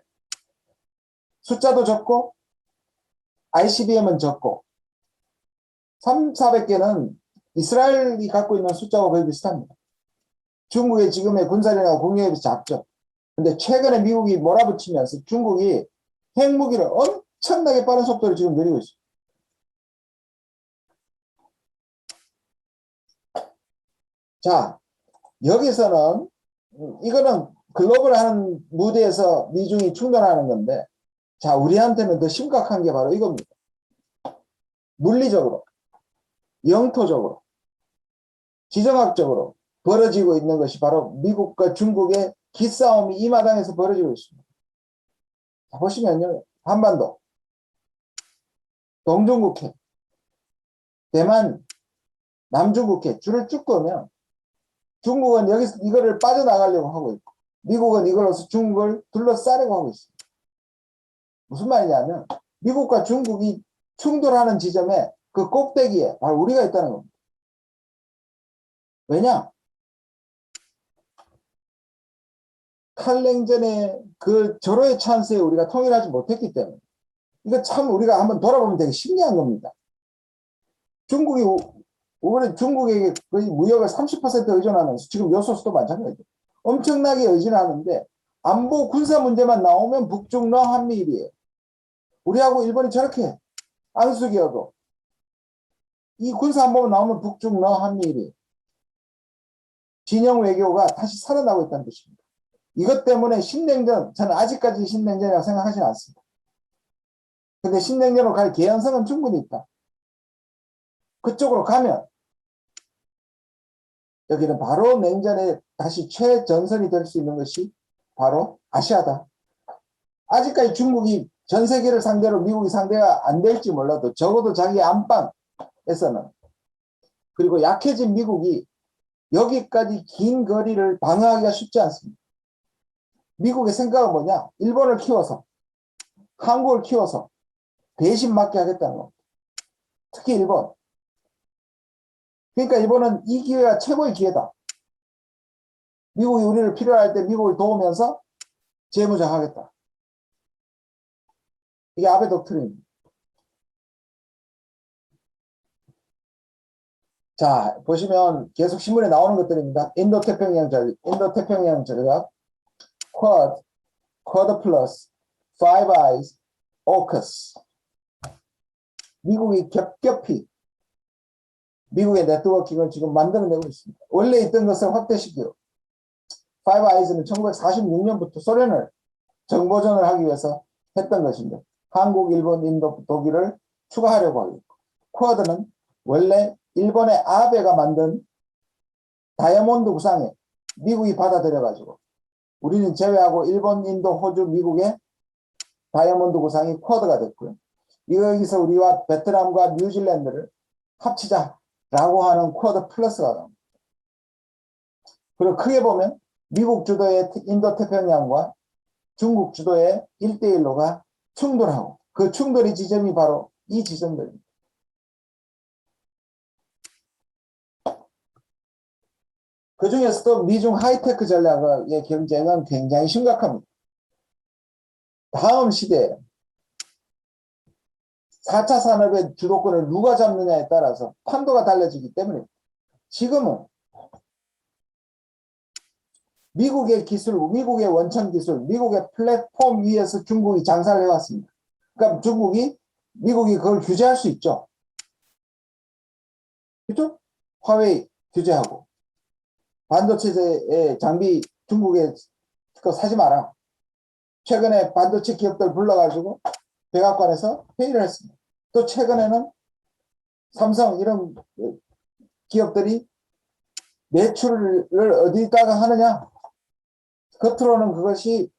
숫자도 적고 ICBM은 적고 3, 400개는 이스라엘이 갖고 있는 숫자와 거의 비슷합니다. 중국의 지금의 군사력과 공격에 비해서 작죠. 근데 최근에 미국이 몰아붙이면서 중국이 핵무기를 엄청나게 빠른 속도로 지금 늘리고 있습니다. 자, 여기서는 이거는 글로벌한 무대에서 미중이 충돌하는 건데, 자, 우리한테는 더 심각한 게 바로 이겁니다. 물리적으로, 영토적으로, 지정학적으로 벌어지고 있는 것이 바로 미국과 중국의 기싸움이 이 마당에서 벌어지고 있습니다. 자, 보시면요, 한반도, 동중국해, 대만, 남중국해 줄을 쭉 보면 중국은 여기서 이거를 빠져나가려고 하고 있고 미국은 이걸로서 중국을 둘러싸려고 하고 있습니다. 무슨 말이냐면 미국과 중국이 충돌하는 지점에 그 꼭대기에 바로 우리가 있다는 겁니다. 왜냐? 칼냉전의 그 절호의 찬스에 우리가 통일하지 못했기 때문에. 이거 참 우리가 한번 돌아보면 되게 신기한 겁니다. 중국이 올해 중국에게 거의 무역을 30% 의존하면서 지금 요소수도 마찬가지죠. 엄청나게 의존하는데 안보 군사 문제만 나오면 북중러 한미일이에요. 우리하고 일본이 저렇게 안수기여도 이 군사 안보만 나오면 북중러 한미일이 진영 외교가 다시 살아나고 있다는 뜻입니다. 이것 때문에 신냉전, 저는 아직까지 신냉전이라고 생각하지는 않습니다. 근데 신냉전으로 갈 개연성은 충분히 있다. 그쪽으로 가면 여기는 바로 냉전의 다시 최전선이 될 수 있는 것이 바로 아시아다. 아직까지 중국이 전 세계를 상대로 미국이 상대가 안 될지 몰라도 적어도 자기 안방에서는 그리고 약해진 미국이 여기까지 긴 거리를 방어하기가 쉽지 않습니다. 미국의 생각은 뭐냐? 일본을 키워서 한국을 키워서 대신 맞게 하겠다는 겁니다. 특히 일본. 그러니까 일본은 이 기회가 최고의 기회다. 미국이 우리를 필요할 때 미국을 도우면서 재무장하겠다. 이게 아베 독트린입니다. 자, 보시면 계속 신문에 나오는 것들입니다. 인도태평양 전략, 쿼드 플러스, 파이브 아이즈, 오커스. 미국이 겹겹이 미국의 네트워킹을 지금 만들어내고 있습니다. 원래 있던 것을 확대시키고 파이브 아이즈는 1946년부터 소련을 정보전을 하기 위해서 했던 것인데 한국, 일본, 인도, 독일을 추가하려고 하고 있고 쿼드는 원래 일본의 아베가 만든 다이아몬드 구상에 미국이 받아들여가지고 우리는 제외하고 일본, 인도, 호주, 미국의 다이아몬드 구상이 쿼드가 됐고요. 여기서 우리와 베트남과 뉴질랜드를 합치자라고 하는 쿼드 플러스가 나옵니다. 그리고 크게 보면 미국 주도의 인도태평양과 중국 주도의 1대1로가 충돌하고 그 충돌의 지점이 바로 이 지점들입니다. 그 중에서도 미중 하이테크 전략의 경쟁은 굉장히 심각합니다. 다음 시대에 4차 산업의 주도권을 누가 잡느냐에 따라서 판도가 달라지기 때문에 지금은 미국의 기술, 미국의 원천 기술, 미국의 플랫폼 위에서 중국이 장사를 해왔습니다. 그러니까 미국이 그걸 규제할 수 있죠. 그렇죠? 화웨이 규제하고 반도체의 장비 중국에 그거 사지 마라. 최근에 반도체 기업들 불러가지고 백악관에서 회의를 했습니다. 또 최근에는 삼성 이런 기업들이 매출을 어디다가 하느냐. 겉으로는 그것이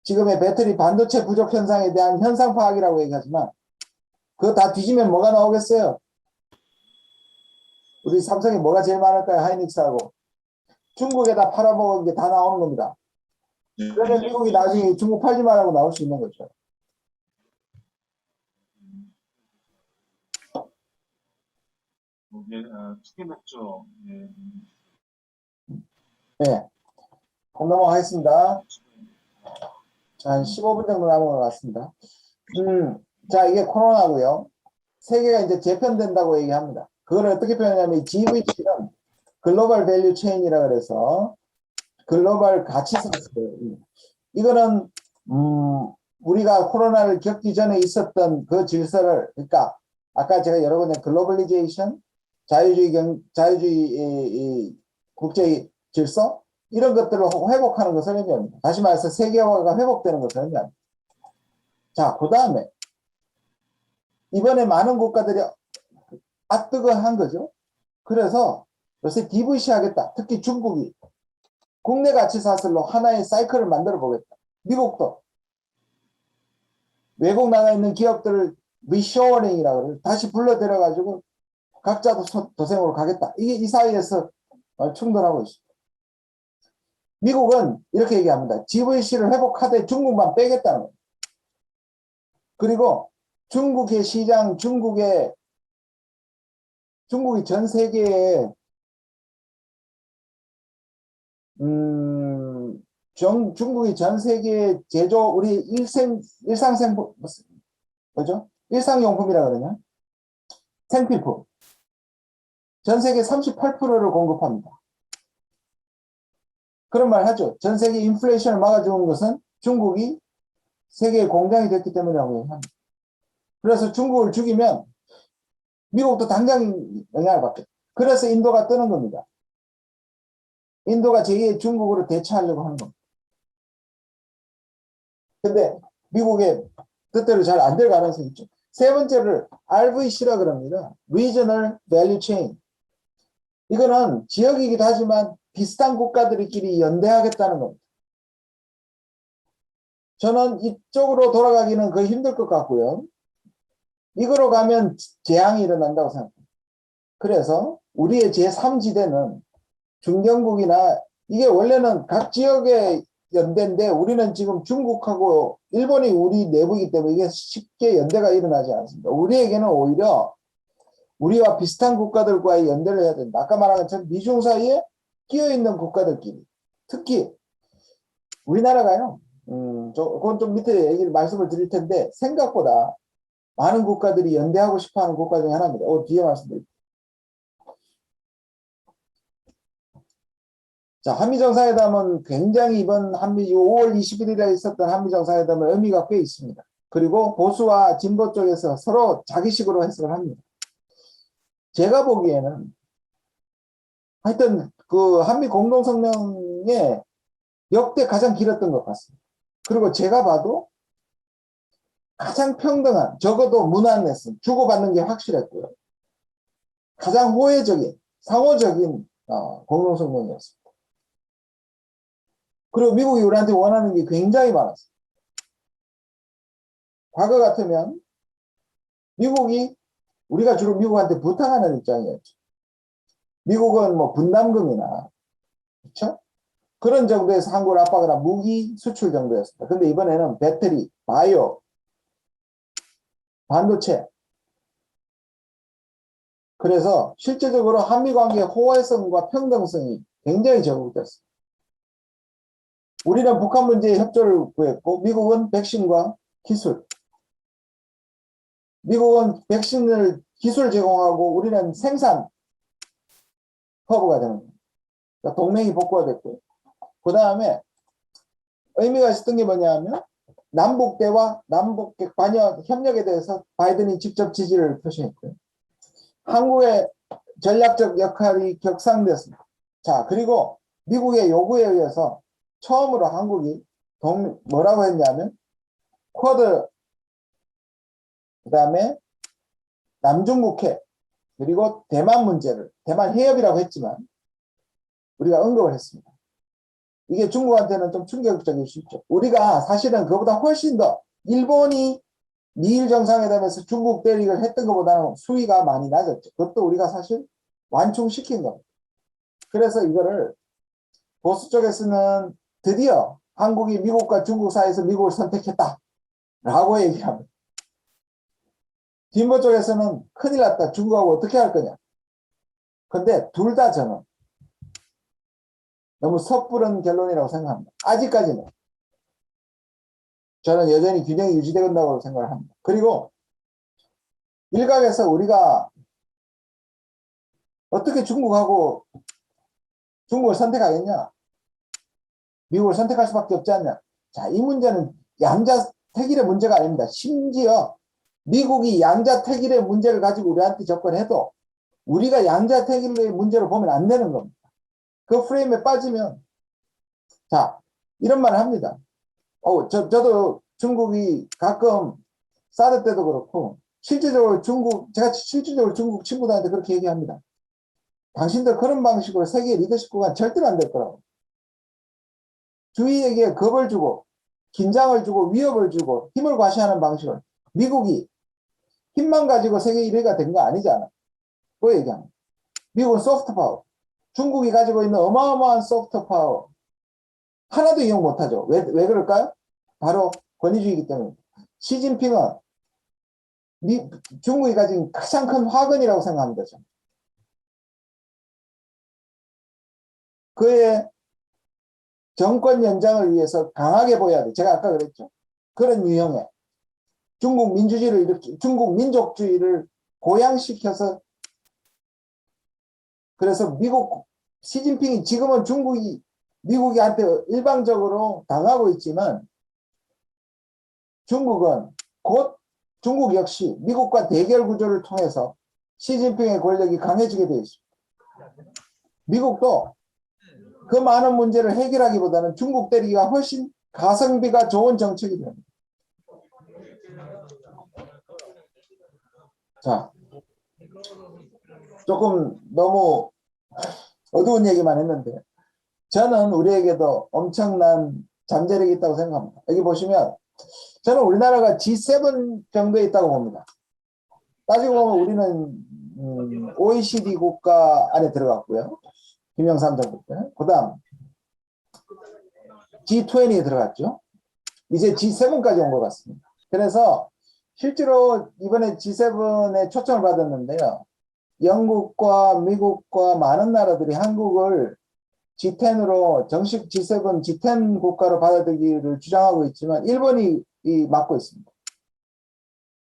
지금의 배터리 반도체 부족 현상에 대한 현상 파악이라고 얘기하지만 그거 다 뒤지면 뭐가 나오겠어요? 우리 삼성이 뭐가 제일 많을까요? 하이닉스하고. 중국에다 팔아먹은 게 다 나오는 겁니다. 그러면 미국이 나중에 중국 팔지 말라고 나올 수 있는 거죠. 크게 먹죠. 예. 네. 넘어가겠습니다. 한 15분 정도 남은 것 같습니다. 자, 이게 코로나고요. 세계가 이제 재편된다고 얘기합니다. 그걸 어떻게 표현하냐면 GVC는 글로벌 밸류 체인이라 그래서 글로벌 가치 사슬. 이거는 우리가 코로나를 겪기 전에 있었던 그 질서를, 그러니까 아까 제가 여러 번 글로벌리제이션, 자유주의 국제 질서 이런 것들을 회복하는 것을 의미합니다. 다시 말해서 세계화가 회복되는 것을 의미합니다. 자, 그 다음에 이번에 많은 국가들이 아뜨거한 거죠. 그래서 요새 DVC 하겠다. 특히 중국이 국내 가치 사슬로 하나의 사이클을 만들어 보겠다. 미국도 외국 나가 있는 기업들을 리쇼어링이라고 그래요. 다시 불러들여 가지고 각자도 도생으로 가겠다. 이게 이 사이에서 충돌하고 있습니다. 미국은 이렇게 얘기합니다. GVC를 회복하되 중국만 빼겠다는 거예요. 그리고 중국의 시장, 중국이 전 세계에 중국이 전 세계 제조 우리 일상생 뭐죠? 일상용품이라 그러냐? 생필품 전 세계 38%를 공급합니다. 그런 말 하죠. 전 세계 인플레이션을 막아주는 것은 중국이 세계의 공장이 됐기 때문이라고 합니다. 그래서 중국을 죽이면 미국도 당장 영향을 받죠. 그래서 인도가 뜨는 겁니다. 인도가 제2의 중국으로 대처하려고 하는 겁니다. 근데 미국의 뜻대로 잘 안 될 가능성이 있죠. 세 번째를 RVC라 그럽니다. Regional Value Chain. 이거는 지역이기도 하지만 비슷한 국가들끼리 연대하겠다는 겁니다. 저는 이쪽으로 돌아가기는 거의 힘들 것 같고요. 이거로 가면 재앙이 일어난다고 생각합니다. 그래서 우리의 제3지대는 중견국이나 이게 원래는 각 지역의 연대인데 우리는 지금 중국하고 일본이 우리 내부이기 때문에 이게 쉽게 연대가 일어나지 않습니다. 우리에게는 오히려 우리와 비슷한 국가들과의 연대를 해야 된다. 아까 말한 것처럼 미중 사이에 끼어있는 국가들끼리 특히 우리나라가요. 그건 좀 밑에 말씀을 드릴 텐데 생각보다 많은 국가들이 연대하고 싶어하는 국가 중에 하나입니다. 뒤에 말씀드릴게요. 자, 한미정상회담은 굉장히 이번 5월 21일에 있었던 한미정상회담은 의미가 꽤 있습니다. 그리고 보수와 진보 쪽에서 서로 자기식으로 해석을 합니다. 제가 보기에는 하여튼 그 한미 공동성명에 역대 가장 길었던 것 같습니다. 그리고 제가 봐도 가장 평등한, 적어도 무난했음, 주고받는 게 확실했고요. 가장 호혜적인, 상호적인 공동성명이었습니다. 그리고 미국이 우리한테 원하는 게 굉장히 많았어요. 과거 같으면 미국이 우리가 주로 미국한테 부탁하는 입장이었죠. 미국은 뭐 분담금이나 그렇죠? 그런 정도에서 한국을 압박하거나 무기 수출 정도였습니다. 근데 이번에는 배터리, 바이오, 반도체. 그래서 실제적으로 한미 관계의 호혜성과 평등성이 굉장히 적극됐습니다. 우리는 북한 문제에 협조를 구했고 미국은 백신과 기술. 미국은 백신을 기술 제공하고 우리는 생산 허브가 되는 겁니다. 그러니까 동맹이 복구화됐고요. 그 다음에 의미가 있었던 게 뭐냐면 남북 대화, 남북 관여 협력에 대해서 바이든이 직접 지지를 표시했고요. 한국의 전략적 역할이 격상됐습니다. 자, 그리고 미국의 요구에 의해서 처음으로 한국이 뭐라고 했냐면 쿼드, 그 다음에 남중국해, 그리고 대만 문제를 대만 해협이라고 했지만 우리가 언급을 했습니다. 이게 중국한테는 좀 충격적일 수 있죠. 우리가 사실은 그보다 훨씬 더 일본이 미일 정상회담에서 중국 대립을 했던 것보다는 수위가 많이 낮았죠. 그것도 우리가 사실 완충시킨 겁니다. 그래서 이거를 보수 쪽에서는 드디어 한국이 미국과 중국 사이에서 미국을 선택했다라고 얘기합니다. 진보 쪽에서는 큰일 났다. 중국하고 어떻게 할 거냐. 근데 둘 다 저는 너무 섣부른 결론이라고 생각합니다. 아직까지는. 저는 여전히 균형이 유지된다고 생각을 합니다. 그리고 일각에서 우리가 어떻게 중국을 선택하겠냐? 미국을 선택할 수밖에 없지 않냐? 자, 이 문제는 양자택일의 문제가 아닙니다. 심지어 미국이 양자택일의 문제를 가지고 우리한테 접근해도 우리가 양자택일의 문제를 보면 안 되는 겁니다. 그 프레임에 빠지면 자, 이런 말을 합니다. 저도 중국이 가끔 사드 때도 그렇고 제가 실질적으로 중국 친구들한테 그렇게 얘기합니다. 당신들 그런 방식으로 세계 리더십 구간 절대로 안 될 거라고. 주위에게 겁을 주고 긴장을 주고 위협을 주고 힘을 과시하는 방식을 미국이 힘만 가지고 세계 1위가 된 거 아니잖아. 그 얘기합니다. 미국은 소프트 파워. 중국이 가지고 있는 어마어마한 소프트 파워 하나도 이용 못하죠. 왜 그럴까요? 바로 권위주의이기 때문에. 시진핑은 중국이 가진 가장 큰 화근이라고 생각합니다. 저는. 그의 정권 연장을 위해서 강하게 보여야 돼. 제가 아까 그랬죠. 그런 유형의 중국 민족주의를 고양시켜서 그래서 시진핑이 지금은 미국한테 일방적으로 당하고 있지만 중국 역시 미국과 대결 구조를 통해서 시진핑의 권력이 강해지게 되어 있습니다. 미국도 그 많은 문제를 해결하기보다는 중국 때리기가 훨씬 가성비가 좋은 정책이 됩니다. 자, 조금 너무 어두운 얘기만 했는데 저는 우리에게도 엄청난 잠재력이 있다고 생각합니다. 여기 보시면 저는 우리나라가 G7 정도에 있다고 봅니다. 따지고 보면 우리는 OECD 국가 안에 들어갔고요. 김영삼 정부 때. 그 다음 G20에 들어갔죠. 이제 G7까지 온 것 같습니다. 그래서 실제로 이번에 G7에 초청을 받았는데요. 영국과 미국과 많은 나라들이 한국을 G10으로 정식 G7, G10 국가로 받아들이기를 주장하고 있지만 일본이 막고 있습니다.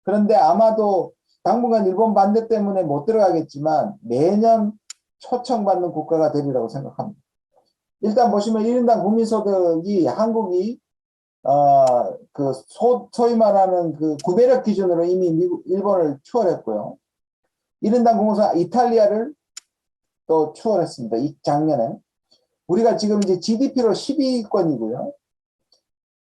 그런데 아마도 당분간 일본 반대 때문에 못 들어가겠지만 매년 초청받는 국가가 되리라고 생각합니다. 일단 보시면 1인당 국민소득이 한국이 소위 말하는 그 구매력 기준으로 이미 일본을 추월했고요. 1인당 국민소득 이탈리아를 또 추월했습니다. 작년에. 우리가 지금 이제 GDP로 10위권이고요.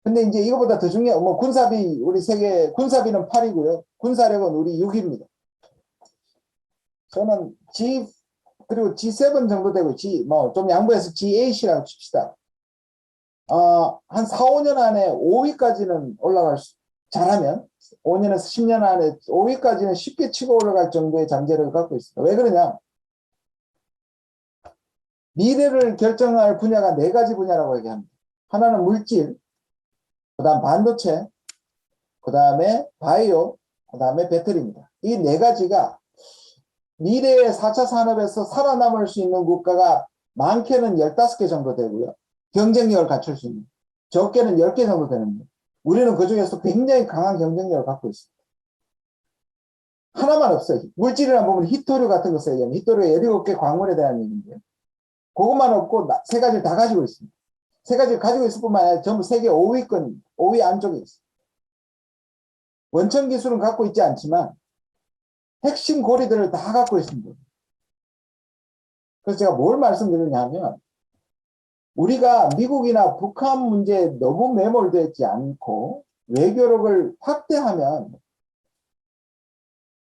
근데 이제 이거보다 더 중요한, 군사비, 우리 세계, 군사비는 8위고요. 군사력은 우리 6위입니다. 저는 그리고 G7 정도 되고, 좀 양보해서 G8이라고 칩시다. 한 4, 5년 안에 5위까지는 잘하면 5년에서 10년 안에 5위까지는 쉽게 치고 올라갈 정도의 잠재력을 갖고 있습니다. 왜 그러냐? 미래를 결정할 분야가 네 가지 분야라고 얘기합니다. 하나는 물질, 그 다음 반도체, 그 다음에 바이오, 그 다음에 배터리입니다. 이 네 가지가 미래의 4차 산업에서 살아남을 수 있는 국가가 많게는 15개 정도 되고요. 경쟁력을 갖출 수 있는. 적게는 10개 정도 되는 거예요. 우리는 그 중에서 굉장히 강한 경쟁력을 갖고 있습니다. 하나만 없어요. 물질이란 부분 히토류 같은 거 써야 돼요. 히토류가 17개 광물에 대한 얘기인데요. 그것만 없고 세 가지를 다 가지고 있습니다. 세 가지를 가지고 있을 뿐만 아니라 전부 세계 5위권, 5위 안쪽에 있어요. 원천 기술은 갖고 있지 않지만 핵심 고리들을 다 갖고 있습니다. 그래서 제가 뭘 말씀드리냐면 우리가 미국이나 북한 문제에 너무 매몰되어 있지 않고 외교력을 확대하면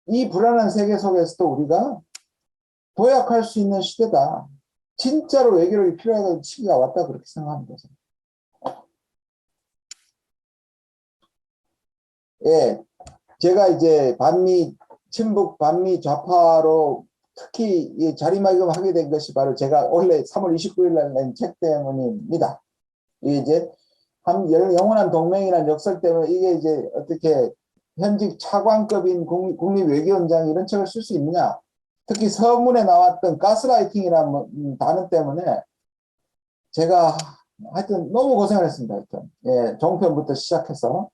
이 불안한 세계 속에서도 우리가 도약할 수 있는 시대다. 진짜로 외교력이 필요한 시기가 왔다 그렇게 생각합니다. 예, 제가 이제 친북 반미 좌파로 특히 자리매김하게 된 것이 바로 제가 원래 3월 29일 날 낸 책 때문입니다. 이게 이제 영원한 동맹이라는 역설 때문에 이게 이제 어떻게 현직 차관급인 국립외교원장이 이런 책을 쓸 수 있느냐. 특히 서문에 나왔던 가스라이팅이라는 단어 때문에 제가 하여튼 너무 고생을 했습니다. 하여튼. 예, 종편부터 시작해서.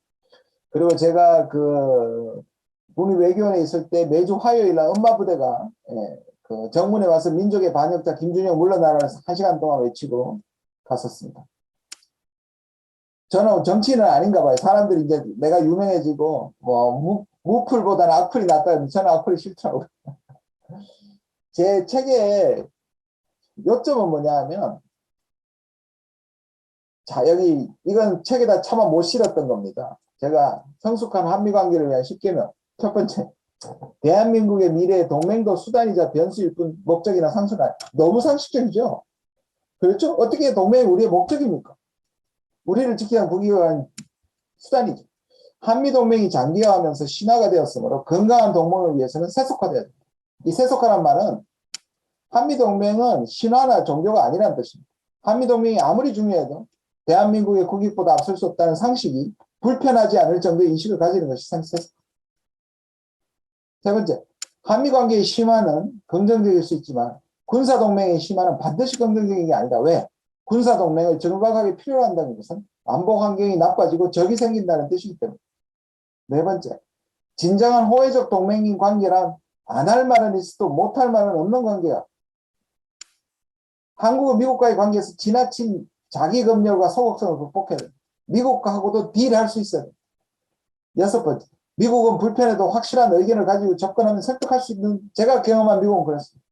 그리고 제가 국립외교원에 있을 때 매주 화요일 날 엄마 부대가 그 정문에 와서 민족의 반역자 김준영 물러나라고 1시간 동안 외치고 갔었습니다. 저는 정치인은 아닌가 봐요. 사람들이 이제 내가 유명해지고 뭐 무풀보다는 악플이 낫다. 저는 악플이 싫더라고요. 제 책의 요점은 뭐냐 하면 자, 이건 책에다 차마 못 실었던 겁니다. 제가 성숙한 한미관계를 위한 10개명. 첫 번째, 대한민국의 미래의 동맹도 수단이자 변수일 뿐 목적이나 상수는 너무 상식적이죠. 그렇죠? 어떻게 동맹이 우리의 목적입니까? 우리를 지키기 위한 국익을 수단이죠. 한미동맹이 장기화하면서 신화가 되었으므로 건강한 동맹을 위해서는 세속화돼야 됩니다. 이 세속화란 말은 한미동맹은 신화나 종교가 아니라는 뜻입니다. 한미동맹이 아무리 중요해도 대한민국의 국익보다 앞설 수 없다는 상식이 불편하지 않을 정도의 인식을 가지는 것이 세속화. 세 번째, 한미관계의 심화는 긍정적일 수 있지만 군사동맹의 심화는 반드시 긍정적인 게 아니다. 왜? 군사동맹을 정박하게 필요로 한다는 것은 안보 환경이 나빠지고 적이 생긴다는 뜻이기 때문에. 네 번째, 진정한 호혜적 동맹인 관계란 안 할 말은 있어도 못할 말은 없는 관계야. 한국은 미국과의 관계에서 지나친 자기 검열과 소극성을 극복해야 돼. 미국하고도 딜할 수 있어야 돼. 여섯 번째, 미국은 불편해도 확실한 의견을 가지고 접근하면 설득할 수 있는, 제가 경험한 미국은 그렇습니다.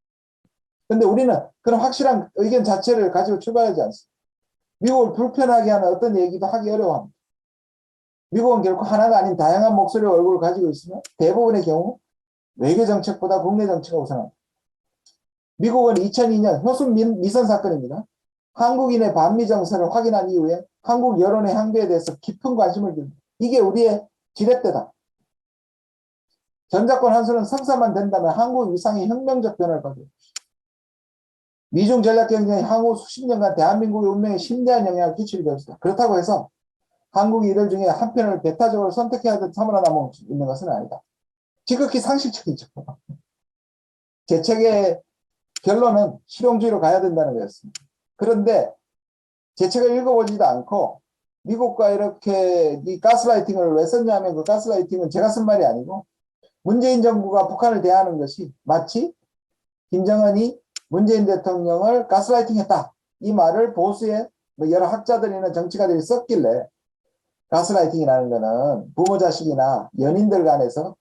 근데 우리는 그런 확실한 의견 자체를 가지고 출발하지 않습니다. 미국을 불편하게 하는 어떤 얘기도 하기 어려워합니다. 미국은 결코 하나가 아닌 다양한 목소리와 얼굴을 가지고 있으며 대부분의 경우 외교 정책보다 국내 정책가 우선합니다. 미국은 2002년 효순 미선 사건입니다. 한국인의 반미 정서를 확인한 이후에 한국 여론의 향배에 대해서 깊은 관심을 줍니다. 이게 우리의 지렛대다. 전작권 한수는 성사만 된다면 한국 위상의 혁명적 변화를 가져옵니다. 미중 전략 경쟁이 향후 수십 년간 대한민국의 운명에 심대한 영향을 끼칠 것이다. 그렇다고 해서 한국이 이들 중에 한 편을 배타적으로 선택해야 될 삼으로 있는 것은 아니다. 지극히 상식적이죠. 제 책의 결론은 실용주의로 가야 된다는 거였습니다. 그런데 제 책을 읽어보지도 않고 미국과 이렇게 이 가스라이팅을 왜 썼냐면 그 가스라이팅은 제가 쓴 말이 아니고 문재인 정부가 북한을 대하는 것이 마치 김정은이 문재인 대통령을 가스라이팅했다. 이 말을 보수의 여러 학자들이나 정치가들이 썼길래 가스라이팅이라는 것은 부모 자식이나 연인들 간에서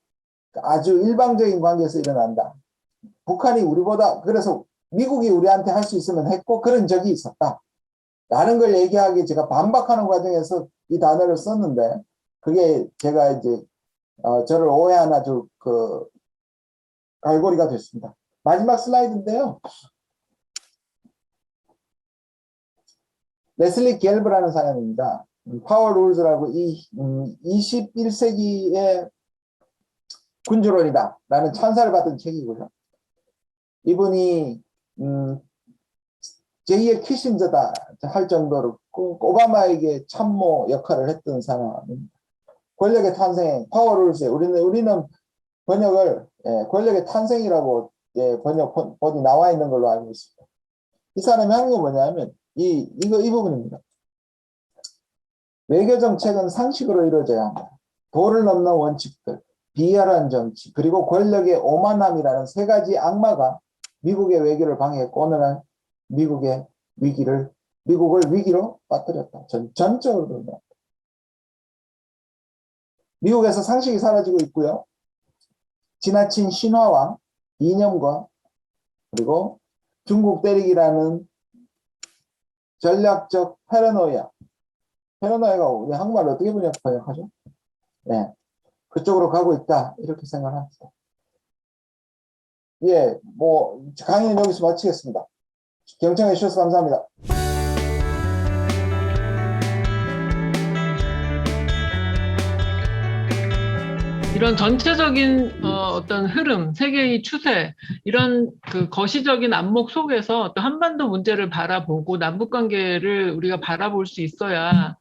아주 일방적인 관계에서 일어난다. 북한이 우리보다 그래서 미국이 우리한테 할 수 있으면 했고 그런 적이 있었다. 라는 걸 얘기하기 제가 반박하는 과정에서 이 단어를 썼는데 그게 제가 이제 저를 오해한 아주 갈고리가 됐습니다. 마지막 슬라이드인데요. 레슬리 갤브라는 사람입니다. 파워 룰즈라고 21세기의 군주론이다라는 찬사를 받은 책이고요. 이분이 제2의 키신저다 할 정도로 꼭 오바마에게 참모 역할을 했던 사람입니다. 권력의 탄생, 파워 룰즈. 우리는 번역을 권력의 탄생이라고 번역본이 나와 있는 걸로 알고 있습니다. 이 사람이 하는 건 뭐냐면 이 부분입니다. 외교 정책은 상식으로 이루어져야 한다. 도를 넘는 원칙들, 비열한 정치, 그리고 권력의 오만함이라는 세 가지 악마가 미국의 외교를 방해했고 오늘날 미국을 위기로 빠뜨렸다. 전적으로 그런다. 미국에서 상식이 사라지고 있고요. 지나친 신화와 이념과 그리고 중국 때리기라는 전략적 패러노이아가 우리 한국말로 어떻게 번역하죠? 네, 그쪽으로 가고 있다 이렇게 생각합니다. 예, 뭐 강의는 여기서 마치겠습니다. 경청해 주셔서 감사합니다. 이런 전체적인 어떤 흐름, 세계의 추세, 이런 그 거시적인 안목 속에서 어떤 한반도 문제를 바라보고 남북 관계를 우리가 바라볼 수 있어야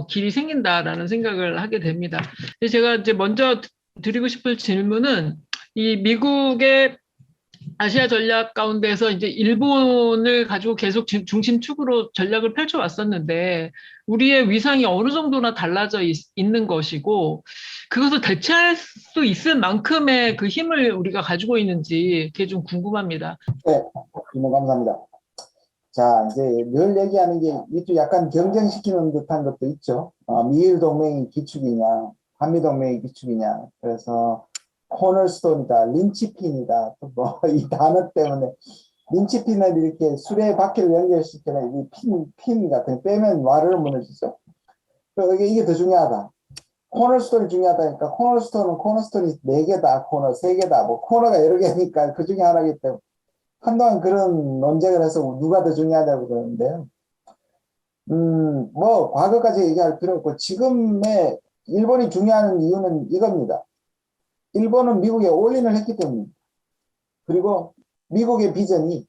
길이 생긴다라는 생각을 하게 됩니다. 제가 이제 먼저 드리고 싶을 질문은 이 미국의 아시아 전략 가운데서 이제 일본을 가지고 계속 중심축으로 전략을 펼쳐왔었는데 우리의 위상이 어느 정도나 달라져 있는 것이고 그것을 대체할 수 있을 만큼의 그 힘을 우리가 가지고 있는지 그게 좀 궁금합니다. 네, 감사합니다. 자, 이제 늘 얘기하는 게 이쪽 약간 경쟁시키는 듯한 것도 있죠. 미일 동맹이 기축이냐, 한미 동맹이 기축이냐. 그래서 코널스톤이다, 린치핀이다. 뭐 이 단어 때문에 린치핀을 이렇게 수레 바퀴를 연결시키는 이 핀 같은 빼면 와르르 무너지죠. 이게 더 중요하다. 코널스톤이 중요하다니까 코너스톤이 4개다, 코너 3개다, 뭐 코너가 여러 개니까 그 중에 하나이기 때문에 한동안 그런 논쟁을 해서 누가 더 중요하다고 그러는데요. 뭐 과거까지 얘기할 필요 없고 지금의 일본이 중요한 이유는 이겁니다. 일본은 미국에 올인을 했기 때문입니다. 그리고 미국의 비전이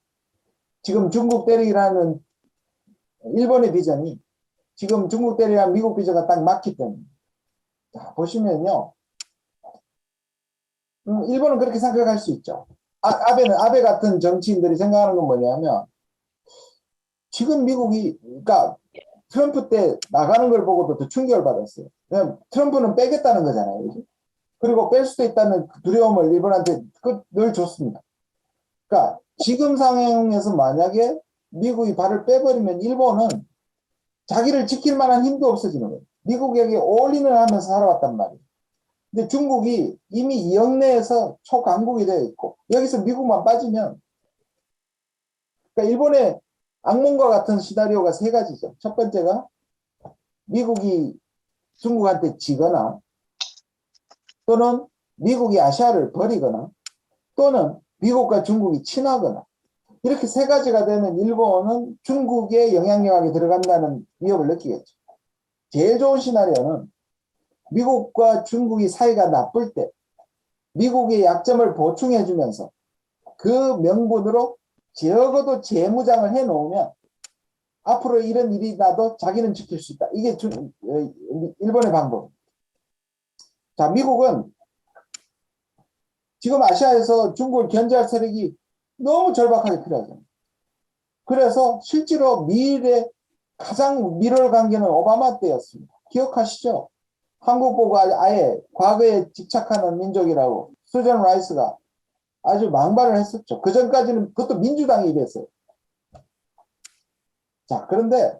지금 중국 때리기라는 일본의 비전이 지금 중국 때리기라는 미국 비전과 딱 맞기 때문에 자, 보시면요. 일본은 그렇게 생각할 수 있죠. 아베 같은 정치인들이 생각하는 건 뭐냐면 지금 미국이 그러니까 트럼프 때 나가는 걸 보고도 더 충격을 받았어요. 왜냐면 트럼프는 빼겠다는 거잖아요. 그죠? 그리고 뺄 수도 있다는 두려움을 일본한테 늘 줬습니다. 그러니까 지금 상황에서 만약에 미국이 발을 빼버리면 일본은 자기를 지킬 만한 힘도 없어지는 거예요. 미국에게 올인을 하면서 살아왔단 말이에요. 근데 중국이 이미 이 영내에서 초강국이 되어 있고 여기서 미국만 빠지면 그러니까 일본의 악몽과 같은 시나리오가 3가지죠. 첫 번째가 미국이 중국한테 지거나 또는 미국이 아시아를 버리거나 또는 미국과 중국이 친하거나 이렇게 3가지가 되면 일본은 중국의 영향력에 들어간다는 위협을 느끼겠죠. 제일 좋은 시나리오는 미국과 중국이 사이가 나쁠 때 미국의 약점을 보충해 주면서 그 명분으로 적어도 재무장을 해 놓으면 앞으로 이런 일이 나도 자기는 지킬 수 있다. 이게 일본의 방법. 자, 미국은 지금 아시아에서 중국을 견제할 세력이 너무 절박하게 필요하잖아요. 그래서 실제로 미일의 가장 밀월 관계는 오바마 때였습니다. 기억하시죠? 한국 보고 아예 과거에 집착하는 민족이라고 수전 라이스가 아주 망발을 했었죠. 그 전까지는 그것도 민주당이 이랬어요. 자, 그런데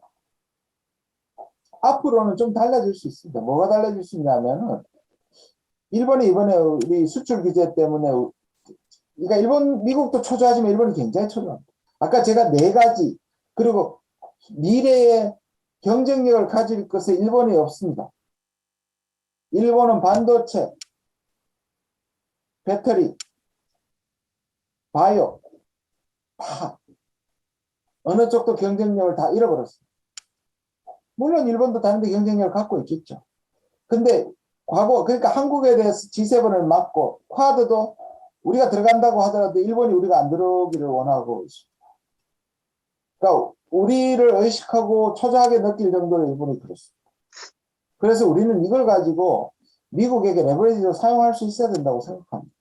앞으로는 좀 달라질 수 있습니다. 뭐가 달라질 수 있냐면은 일본이 이번에 우리 수출 규제 때문에 그러니까 미국도 초조하지만 일본이 굉장히 초조합니다. 아까 제가 4가지 그리고 미래의 경쟁력을 가질 것에 일본이 없습니다. 일본은 반도체, 배터리, 바이오 다 어느 쪽도 경쟁력을 다 잃어버렸습니다. 물론 일본도 다른데 경쟁력을 갖고 있겠죠. 근데 과거 그러니까 한국에 대해서 G7을 막고 쿼드도 우리가 들어간다고 하더라도 일본이 우리가 안 들어오기를 원하고 있습니다. 그러니까 우리를 의식하고 초조하게 느낄 정도로 일본이 그렇습니다. 그래서 우리는 이걸 가지고 미국에게 레버리지로 사용할 수 있어야 된다고 생각합니다.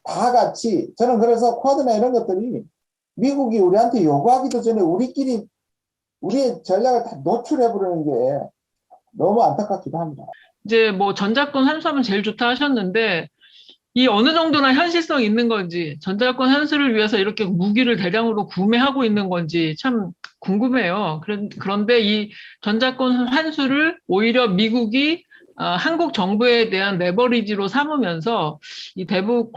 다 같이 저는 그래서 쿼드나 이런 것들이 미국이 우리한테 요구하기도 전에 우리끼리 우리의 전략을 다 노출해 버리는 게 너무 안타깝기도 합니다. 이제 뭐 전자권 환수하면 제일 좋다 하셨는데 이 어느 정도나 현실성 있는 건지 전자권 환수를 위해서 이렇게 무기를 대량으로 구매하고 있는 건지 참 궁금해요. 그런데 이 전자권 환수를 오히려 미국이 한국 정부에 대한 레버리지로 삼으면서 이 대북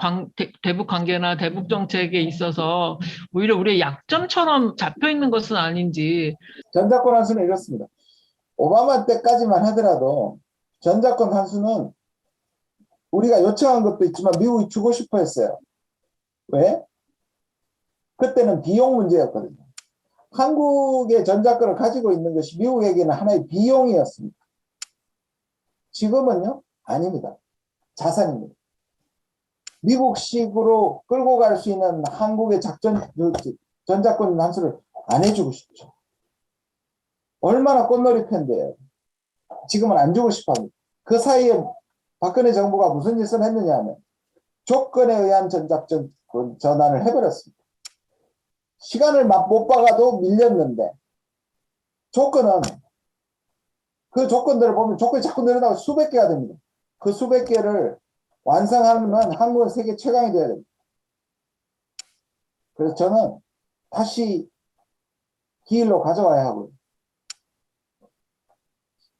관계나 대북 정책에 있어서 오히려 우리의 약점처럼 잡혀 있는 것은 아닌지. 전자권 환수는 이렇습니다. 오바마 때까지만 하더라도 전자권 환수는 우리가 요청한 것도 있지만 미국이 주고 싶어 했어요. 왜? 그때는 비용 문제였거든요. 한국의 전자권을 가지고 있는 것이 미국에게는 하나의 비용이었습니다. 지금은요? 아닙니다. 자산입니다. 미국식으로 끌고 갈 수 있는 한국의 전자권 환수를 안 해주고 싶죠. 얼마나 꽃놀이 팬데요. 지금은 안 주고 싶어 합니다. 그 사이에 박근혜 정부가 무슨 짓을 했느냐 하면 조건에 의한 전환을 해버렸습니다. 시간을 못 박아도 밀렸는데 조건은 그 조건들을 보면 조건이 자꾸 늘어나고 수백 개가 됩니다. 그 수백 개를 완성하면 한국은 세계 최강이 되어야 됩니다. 그래서 저는 다시 기일로 가져와야 하고요.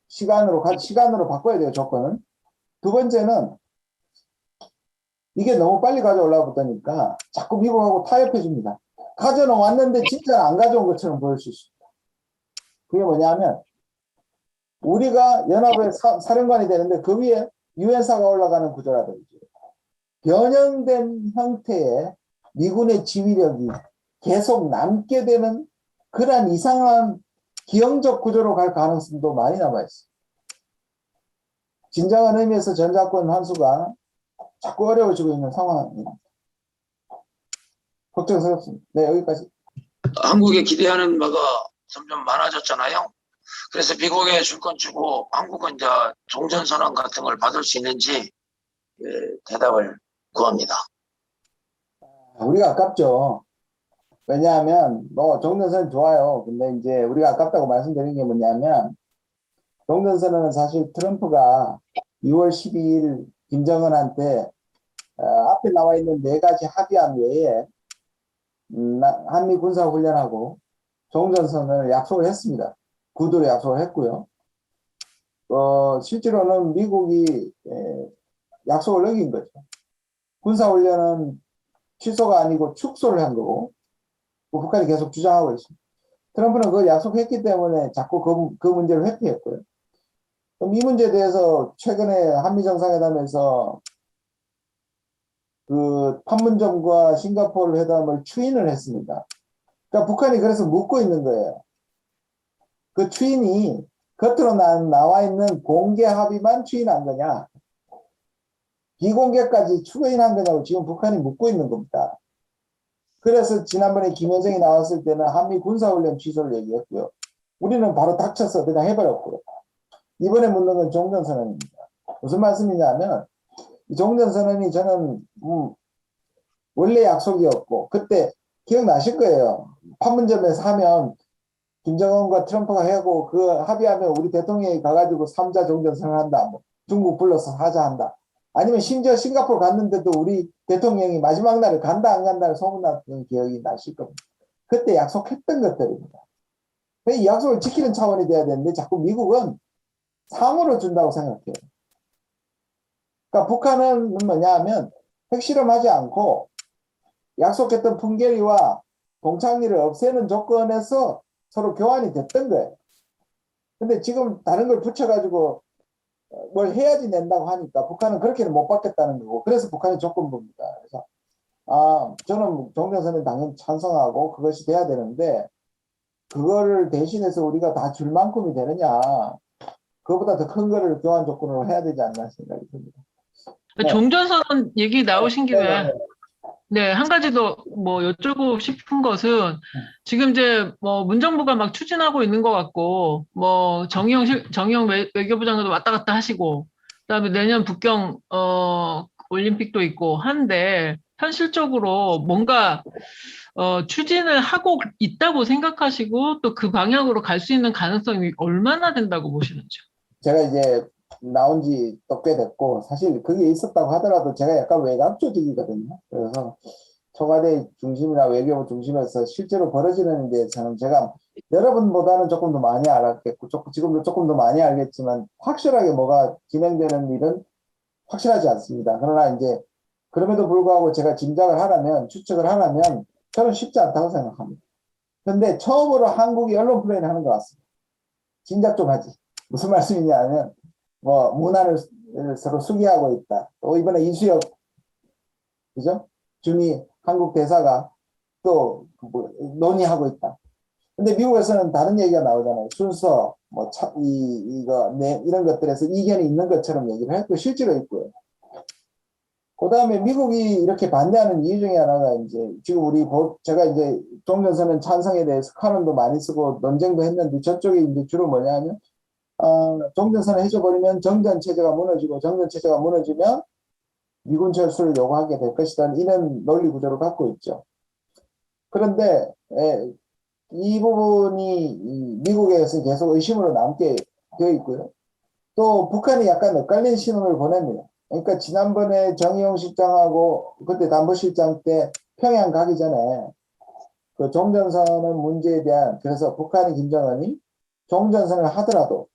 시간으로 바꿔야 돼요, 조건은. 두 번째는 이게 너무 빨리 가져오려고 보니까 자꾸 미국하고 타협해 줍니다. 가져는 왔는데 진짜 안 가져온 것처럼 보일 수 있습니다. 그게 뭐냐면 우리가 연합의 사령관이 되는데 그 위에 유엔사가 올라가는 구조라든지 변형된 형태의 미군의 지휘력이 계속 남게 되는 그런 이상한 기형적 구조로 갈 가능성도 많이 남아있습니다. 진정한 의미에서 전자권 환수가 자꾸 어려워지고 있는 상황입니다. 걱정스럽습니다. 네, 여기까지. 한국에 기대하는 바가 점점 많아졌잖아요. 그래서 미국에 줄 건 주고 한국은 이제 종전선언 같은 걸 받을 수 있는지 대답을 구합니다. 우리가 아깝죠. 왜냐하면 뭐 종전선언 좋아요. 근데 이제 우리가 아깝다고 말씀드린 게 뭐냐면 종전선언은 사실 트럼프가 6월 12일 김정은한테 앞에 나와 있는 4가지 합의안 외에 한미 군사훈련하고 종전선언을 약속을 했습니다. 구두로 약속을 했고요. 실제로는 미국이 약속을 어긴 거죠. 군사훈련은 취소가 아니고 축소를 한 거고 북한이 계속 주장하고 있습니다. 트럼프는 그걸 약속했기 때문에 자꾸 그 문제를 회피했고요. 그럼 이 문제에 대해서 최근에 한미 정상회담에서 그 판문점과 싱가포르 회담을 추인을 했습니다. 그러니까 북한이 그래서 묻고 있는 거예요. 그 추인이 겉으로 나와 있는 공개 합의만 추인한 거냐, 비공개까지 추인한 거냐고 지금 북한이 묻고 있는 겁니다. 그래서 지난번에 김여정이 나왔을 때는 한미 군사훈련 취소를 얘기했고요. 우리는 바로 닥쳐서 그냥 해버렸고요. 이번에 묻는 건 종전선언입니다. 무슨 말씀이냐면 이 종전선언이 저는 원래 약속이었고 그때 기억나실 거예요. 판문점에서 하면 김정은과 트럼프가 하고 그 합의하면 우리 대통령이 가가지고 3자 종전선언 한다. 뭐 중국 불러서 하자 한다. 아니면 심지어 싱가포르 갔는데도 우리 대통령이 마지막 날에 간다 안 간다를 소문났던 기억이 나실 겁니다. 그때 약속했던 것들입니다. 이 약속을 지키는 차원이 돼야 되는데 자꾸 미국은 상으로 준다고 생각해요. 그러니까 북한은 뭐냐 하면 핵실험하지 않고 약속했던 풍계리와 동창리를 없애는 조건에서 서로 교환이 됐던 거예요. 근데 지금 다른 걸 붙여가지고 뭘 해야지 낸다고 하니까 북한은 그렇게는 못 받겠다는 거고, 그래서 북한이 조건부입니다. 그래서 저는 종전선언 당연히 찬성하고 그것이 돼야 되는데 그거를 대신해서 우리가 다 줄 만큼이 되느냐. 그거보다 더 큰 거를 교환 조건으로 해야 되지 않나 생각이 듭니다. 네. 종전선 얘기 나오신 김에 네. 네, 한 가지 더 뭐 여쭤보고 싶은 것은 지금 이제 뭐 문정부가 막 추진하고 있는 것 같고 뭐 정의용 외교부 장관도 왔다 갔다 하시고 그다음에 내년 북경 올림픽도 있고 한데 현실적으로 뭔가 추진을 하고 있다고 생각하시고 또 그 방향으로 갈 수 있는 가능성이 얼마나 된다고 보시는지요? 제가 이제 나온 지 또 꽤 됐고, 사실 그게 있었다고 하더라도 제가 약간 외곽 조직이거든요. 그래서 청와대 중심이나 외교부 중심에서 실제로 벌어지는 데 저는 제가 여러분보다는 조금 더 많이 알았겠고, 지금도 조금 더 많이 알겠지만, 확실하게 뭐가 진행되는 일은 확실하지 않습니다. 그러나 이제, 그럼에도 불구하고 제가 짐작을 하라면, 추측을 하라면, 저는 쉽지 않다고 생각합니다. 근데 처음으로 한국이 언론 플레이를 하는 것 같습니다. 짐작 좀 하지. 무슨 말씀이냐 하면, 뭐, 문화를 서로 수기하고 있다. 또 이번에 이수혁, 그죠? 주미 한국 대사가 또 논의하고 있다. 근데 미국에서는 다른 얘기가 나오잖아요. 순서, 뭐, 이런 것들에서 이견이 있는 것처럼 얘기를 했고, 실제로 있고요. 그 다음에 미국이 이렇게 반대하는 이유 중에 하나가 이제, 지금 제가 이제 종전선언 찬성에 대해서 카론도 많이 쓰고 논쟁도 했는데, 저쪽에 이제 주로 뭐냐 하면, 종전선언 해줘버리면 정전체제가 무너지고, 정전체제가 무너지면 미군 철수를 요구하게 될 것이다. 이런 논리 구조를 갖고 있죠. 그런데 이 부분이 미국에서 계속 의심으로 남게 되어 있고요. 또 북한이 약간 엇갈린 신호를 보냅니다. 그러니까 지난번에 정의용 실장하고 그때 담보실장 때 평양 가기 전에 그 종전선언 문제에 대한, 그래서 북한이 김정은이 종전선언을 하더라도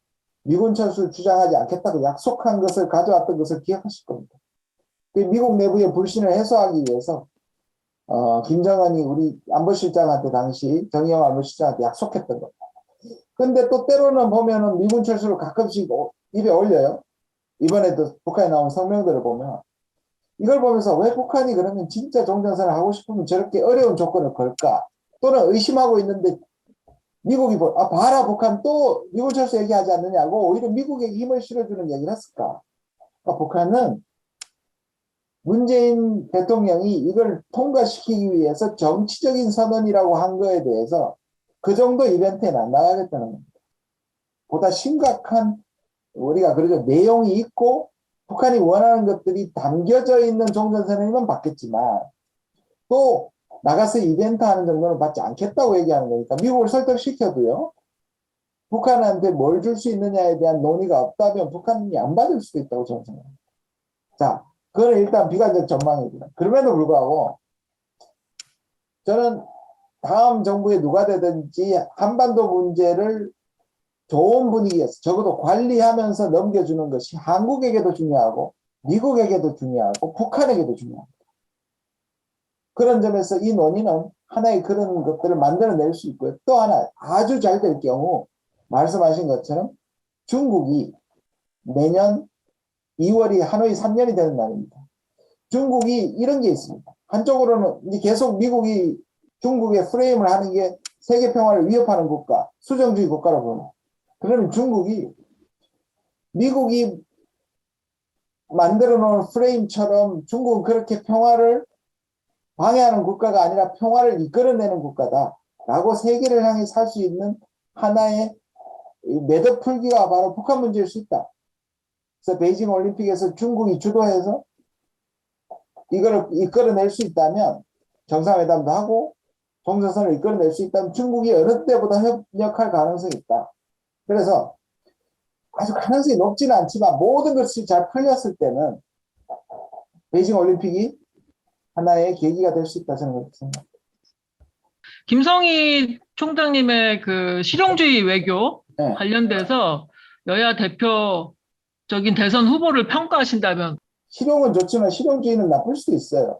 미군 철수를 주장하지 않겠다고 약속한 것을 가져왔던 것을 기억하실 겁니다. 미국 내부의 불신을 해소하기 위해서 김정은이 우리 안보실장한테 당시 정의용 안보실장한테 약속했던 겁니다. 근데 또 때로는 보면은 미군 철수를 가끔씩 입에 올려요. 이번에도 북한에 나온 성명들을 보면 이걸 보면서 왜 북한이 그러면 진짜 종전선언을 하고 싶으면 저렇게 어려운 조건을 걸까? 또는 의심하고 있는데 미국이 봐라 북한 또 미군 철수 얘기하지 않느냐고 오히려 미국에게 힘을 실어주는 얘기를 했을까? 그러니까 북한은 문재인 대통령이 이걸 통과시키기 위해서 정치적인 선언이라고 한 거에 대해서 그 정도 이벤트에는 안 나가겠다는 겁니다. 보다 심각한, 우리가 그러죠, 내용이 있고 북한이 원하는 것들이 담겨져 있는 종전선언이면 받겠지만 또 나가서 이벤트 하는 정도는 받지 않겠다고 얘기하는 거니까 미국을 설득시켜도요, 북한한테 뭘 줄 수 있느냐에 대한 논의가 없다면 북한이 안 받을 수도 있다고 저는 생각합니다. 자, 그건 일단 비관적 전망이고요. 그럼에도 불구하고 저는 다음 정부에 누가 되든지 한반도 문제를 좋은 분위기에서 적어도 관리하면서 넘겨주는 것이 한국에게도 중요하고 미국에게도 중요하고 북한에게도 중요합니다. 그런 점에서 이 논의는 하나의 그런 것들을 만들어낼 수 있고요. 또 하나 아주 잘 될 경우 말씀하신 것처럼 중국이 내년 2월이 하노이 3년이 되는 날입니다. 중국이 이런 게 있습니다. 한쪽으로는 이제 계속 미국이 중국의 프레임을 하는 게 세계 평화를 위협하는 국가, 수정주의 국가로 보는. 그러면 중국이 미국이 만들어 놓은 프레임처럼 중국은 그렇게 평화를 방해하는 국가가 아니라 평화를 이끌어내는 국가다라고 세계를 향해 살 수 있는 하나의 매듭 풀기가 바로 북한 문제일 수 있다. 그래서 베이징 올림픽에서 중국이 주도해서 이거를 이끌어낼 수 있다면, 정상회담도 하고 종전선언을 이끌어낼 수 있다면 중국이 어느 때보다 협력할 가능성이 있다. 그래서 아주 가능성이 높지는 않지만 모든 것이 잘 풀렸을 때는 베이징 올림픽이 하나의 계기가 될 수 있다 저는 그렇게 생각합니다. 김성희 총장님의 그 실용주의 외교 네. 관련돼서 여야 대표적인 대선 후보를 평가하신다면 실용은 좋지만 실용주의는 나쁠 수도 있어요.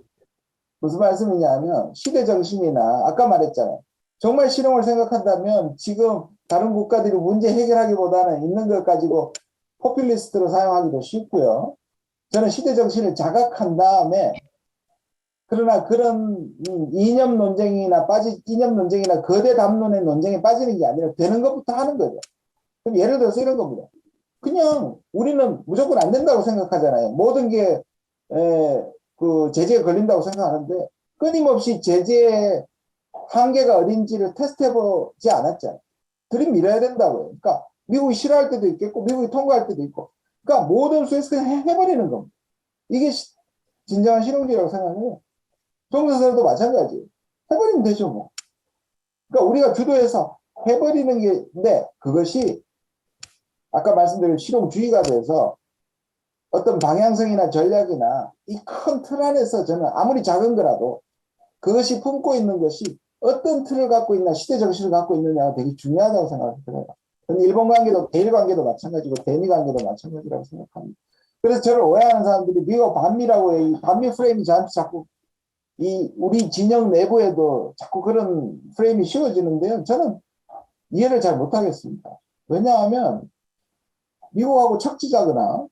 무슨 말씀이냐면 시대 정신이나 아까 말했잖아요. 정말 실용을 생각한다면 지금 다른 국가들이 문제 해결하기보다는 있는 것 가지고 포퓰리스트로 사용하기도 쉽고요. 저는 시대 정신을 자각한 다음에 그러나 그런 이념 논쟁이나 거대 담론의 논쟁에 빠지는 게 아니라 되는 것부터 하는 거죠. 그럼 예를 들어서 이런 겁니다. 그냥 우리는 무조건 안 된다고 생각하잖아요. 모든 게 그 제재에 걸린다고 생각하는데 끊임없이 제재의 한계가 어딘지를 테스트해보지 않았잖아요. 들이밀어야 된다고요. 그러니까 미국이 싫어할 때도 있겠고 미국이 통과할 때도 있고, 그러니까 모든 수에서 그냥 해버리는 겁니다. 이게 진정한 실용주의라고 생각해요. 종전선언도 마찬가지예요. 해버리면 되죠 뭐. 그러니까 우리가 주도해서 해버리는 게인데, 그것이 아까 말씀드린 실용주의가 돼서 어떤 방향성이나 전략이나 이 큰 틀 안에서 저는 아무리 작은 거라도 그것이 품고 있는 것이 어떤 틀을 갖고 있나, 시대 정신을 갖고 있느냐가 되게 중요하다고 생각해요. 일본 관계도, 대일 관계도 마찬가지고 대미 관계도 마찬가지라고 생각합니다. 그래서 저를 오해하는 사람들이 미국 반미라고 해요. 이 반미 프레임이 저한테 자꾸 우리 진영 내부에도 자꾸 그런 프레임이 씌워지는데요. 저는 이해를 잘 못하겠습니다. 왜냐하면 미국하고 척지자거나,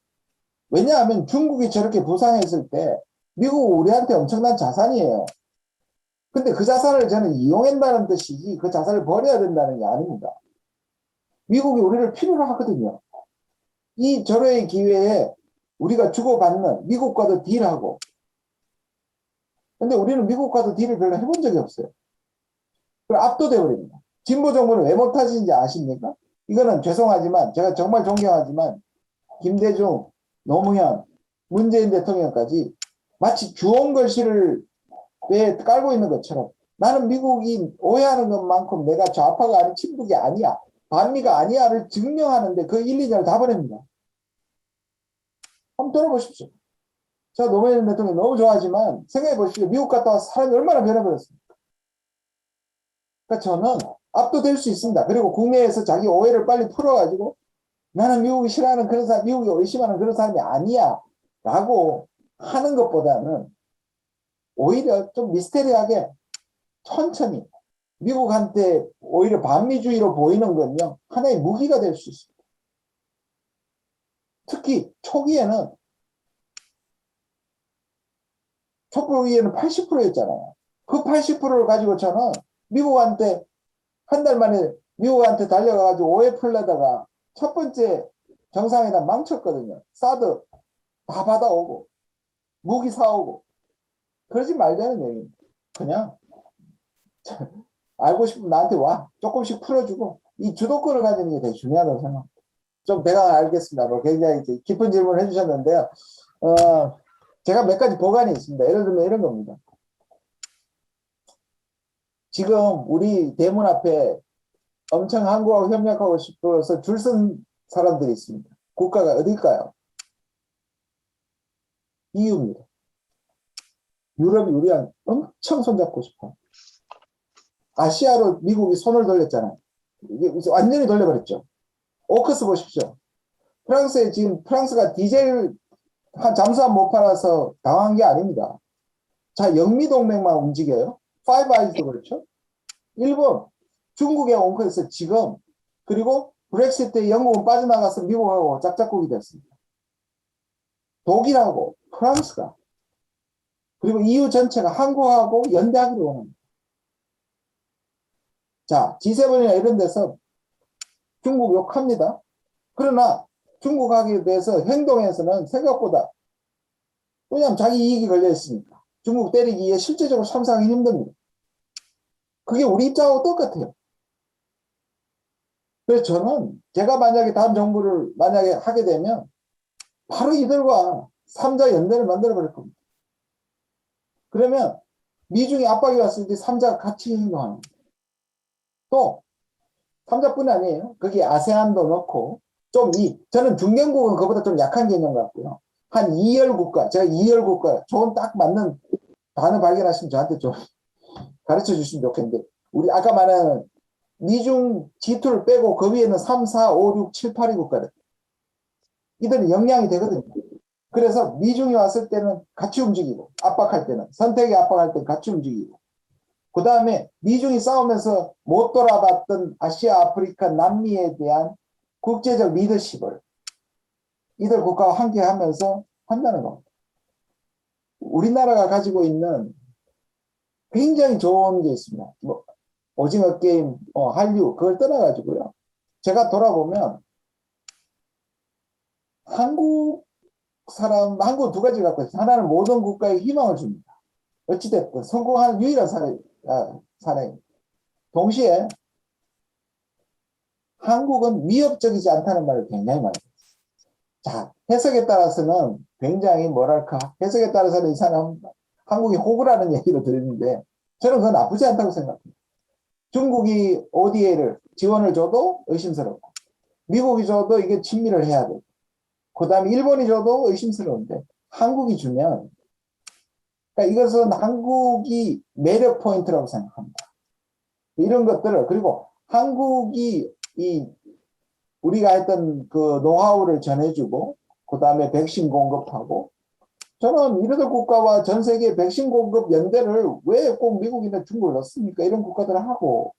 왜냐하면 중국이 저렇게 부상했을 때 미국은 우리한테 엄청난 자산이에요. 근데 그 자산을 저는 이용한다는 뜻이지 그 자산을 버려야 된다는 게 아닙니다. 미국이 우리를 필요로 하거든요. 이 절호의 기회에 우리가 주고받는, 미국과도 딜하고. 근데 우리는 미국과도 딜을 별로 해본 적이 없어요. 그럼 압도돼 버립니다. 진보 정부는 왜 못하시는지 아십니까? 이거는 죄송하지만, 제가 정말 존경하지만 김대중, 노무현, 문재인 대통령까지 마치 주홍글씨를 왜 깔고 있는 것처럼, 나는 미국이 오해하는 것만큼 내가 좌파가 아닌 친북이 아니야, 반미가 아니야를 증명하는데 그 1, 2년을 다 보냅니다. 한번 들어보십시오. 제가 노무현 대통령 너무 좋아하지만 생각해 보십시오. 미국 갔다 와서 사람이 얼마나 변해버렸습니까? 그러니까 저는 압도될 수 있습니다. 그리고 국내에서 자기 오해를 빨리 풀어가지고 나는 미국이 싫어하는 그런 사람, 미국이 의심하는 그런 사람이 아니야 라고 하는 것보다는 오히려 좀 미스테리하게 천천히 미국한테 오히려 반미주의로 보이는 건요, 하나의 무기가 될 수 있습니다. 특히 초기에는, 촛불위에는 80%였잖아요. 그 80%를 가지고 저는 미국한테 한 달 만에 미국한테 달려가가지고 오해 풀려다가 첫 번째 정상회담 망쳤거든요. 사드 다 받아오고 무기 사오고. 그러지 말자는 얘기입니다. 그냥 알고 싶으면 나한테 와. 조금씩 풀어주고 이 주도권을 가지는 게 되게 중요하다고 생각합니다. 좀 대강 알겠습니다. 뭐 굉장히 깊은 질문을 해주셨는데요. 제가 몇 가지 보관이 있습니다. 예를 들면 이런 겁니다. 지금 우리 대문 앞에 엄청 한국하고 협력하고 싶어서 줄 쓴 사람들이 있습니다. 국가가 어딜까요? EU입니다. 유럽이 우리랑 엄청 손잡고 싶어. 아시아로 미국이 손을 돌렸잖아요. 이게 완전히 돌려버렸죠. 오크스 보십시오. 프랑스에 지금 프랑스가 디젤 잠수함 못 팔아서 당한 게 아닙니다. 자, 영미동맹만 움직여요. 파이브 아이즈도 그렇죠. 일본, 중국의 옹크에서 지금, 그리고 브렉시트 때 영국은 빠져나가서 미국하고 짝짝꿍이 됐습니다. 독일하고 프랑스가, 그리고 EU 전체가 한국하고 연대하기로 원합니다. 자, G7이나 이런 데서 중국 욕합니다. 그러나 중국하게 대해서 행동에서는 생각보다, 왜냐하면 자기 이익이 걸려 있으니까 중국 때리기에 실제적으로 참상하기 힘듭니다. 그게 우리 입장하고 똑같아요. 그래서 저는 제가 만약에 다음 정부를 만약에 하게 되면 바로 이들과 3자 연대를 만들어 버릴 겁니다. 그러면 미중이 압박이 왔을 때 3자가 같이 행동하는 겁니다. 또 3자뿐이 아니에요. 거기에 아세안도 넣고 저는 중견국은 그보다 좀 약한 개념 같고요. 한 2열 국가, 제가 2열 국가 좋은 딱 맞는 단어 발견하시면 저한테 좀 가르쳐 주시면 좋겠는데, 우리 아까 말한 미중 G2를 빼고 그 위에는 3, 4, 5, 6, 7, 8위 국가들. 이들은 역량이 되거든요. 그래서 미중이 왔을 때는 같이 움직이고, 압박할 때는, 선택에 압박할 때는 같이 움직이고, 그 다음에 미중이 싸우면서 못 돌아봤던 아시아, 아프리카, 남미에 대한 국제적 리더십을 이들 국가와 함께 하면서 한다는 겁니다. 우리나라가 가지고 있는 굉장히 좋은 게 있습니다. 뭐 오징어 게임, 한류 그걸 떠나가지고요. 제가 돌아보면 한국 두 가지 갖고 있어요. 하나는 모든 국가에 희망을 줍니다. 어찌됐든 성공하는 유일한 사례입니다. 동시에 한국은 위협적이지 않다는 말을 굉장히 많이 했어요. 자, 해석에 따라서는 굉장히 뭐랄까, 해석에 따라서는 이 사람 한국이 호구라는 얘기를 들었는데 저는 그건 나쁘지 않다고 생각합니다. 중국이 ODA를 지원을 줘도 의심스럽고 미국이 줘도 이게 친밀을 해야 되고 그 다음에 일본이 줘도 의심스러운데 한국이 주면 그러니까 이것은 한국이 매력 포인트라고 생각합니다. 이런 것들을 그리고 한국이 우리가 했던 그 노하우를 전해주고 그 다음에 백신 공급하고 저는 이러던 국가와 전 세계 백신 공급 연대를 왜 꼭 미국이나 중국을 넣습니까? 이런 국가들을 하고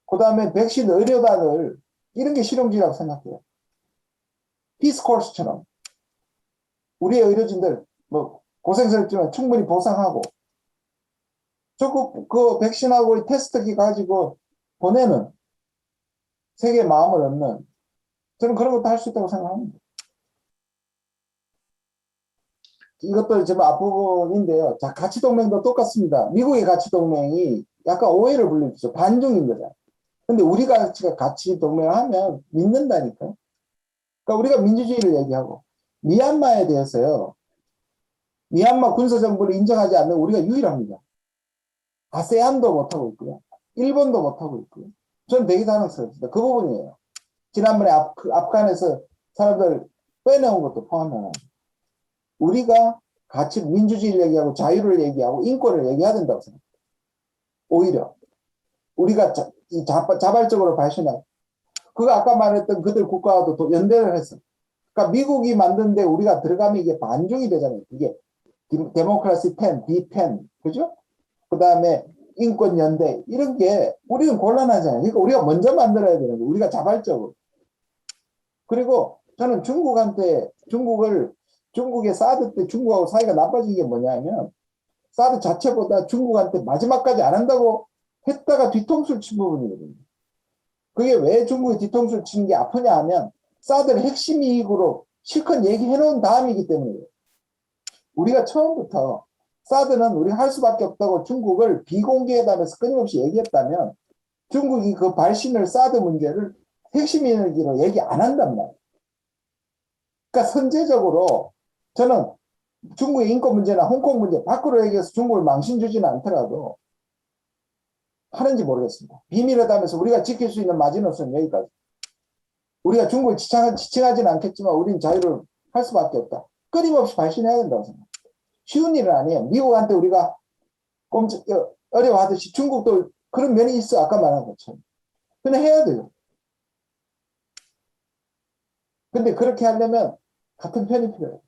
그 다음에 백신 의료단을 이런 게 실용주의라고 생각해요. 피스코스처럼 우리의 의료진들 뭐 고생스럽지만 충분히 보상하고 그 백신하고 테스트기 가지고 보내는 세계의 마음을 얻는 저는 그런 것도 할 수 있다고 생각합니다. 이것도 좀 앞부분인데요. 자, 가치동맹도 똑같습니다. 미국의 가치동맹이 약간 오해를 불러주죠. 반중인 거잖아요. 근데 우리가 가치동맹을 하면 믿는다니까요. 그러니까 우리가 민주주의를 얘기하고 미얀마에 대해서요. 미얀마 군사정부를 인정하지 않는 우리가 유일합니다. 아세안도 못하고 있고요. 일본도 못하고 있고요. 저는 되게 당황스럽습니다. 그 부분이에요. 지난번에 아프간에서 사람들 빼내온 것도 포함해요. 우리가 같이 민주주의를 얘기하고 자유를 얘기하고 인권을 얘기해야 된다고 생각합니다. 오히려 우리가 자발적으로 발신하고 그거 아까 말했던 그들 국가와도 연대를 했어. 그러니까 미국이 만드는데 우리가 들어가면 이게 반중이 되잖아요. 이게 데모크라시 10, D10, 그죠? 그 다음에 인권 연대 이런 게 우리는 곤란하잖아요. 그러니까 우리가 먼저 만들어야 되는 거예요. 우리가 자발적으로. 그리고 저는 중국의 사드 때 중국하고 사이가 나빠진 게 뭐냐면 사드 자체보다 중국한테 마지막까지 안 한다고 했다가 뒤통수를 친 부분이거든요. 그게 왜 중국이 뒤통수를 치는 게 아프냐 하면 사드를 핵심 이익으로 실컷 얘기해 놓은 다음이기 때문이에요. 우리가 처음부터 사드는 우리가 할 수밖에 없다고 중국을 비공개회담에서 끊임없이 얘기했다면 중국이 그 발신을 사드 문제를 핵심 이익으로 얘기 안 한단 말이에요. 그러니까 선제적으로 저는 중국의 인권 문제나 홍콩 문제 밖으로 얘기해서 중국을 망신 주지는 않더라도 하는지 모르겠습니다. 비밀회담에서 우리가 지킬 수 있는 마지노선은 여기까지. 우리가 중국을 지칭하지는 않겠지만 우리는 자유를 할 수밖에 없다. 끊임없이 발신해야 된다고 생각합니다. 쉬운 일은 아니에요. 미국한테 우리가 어려워하듯이 중국도 그런 면이 있어. 아까 말한 것처럼. 근데 해야 돼요. 근데 그렇게 하려면 같은 편이 필요해요.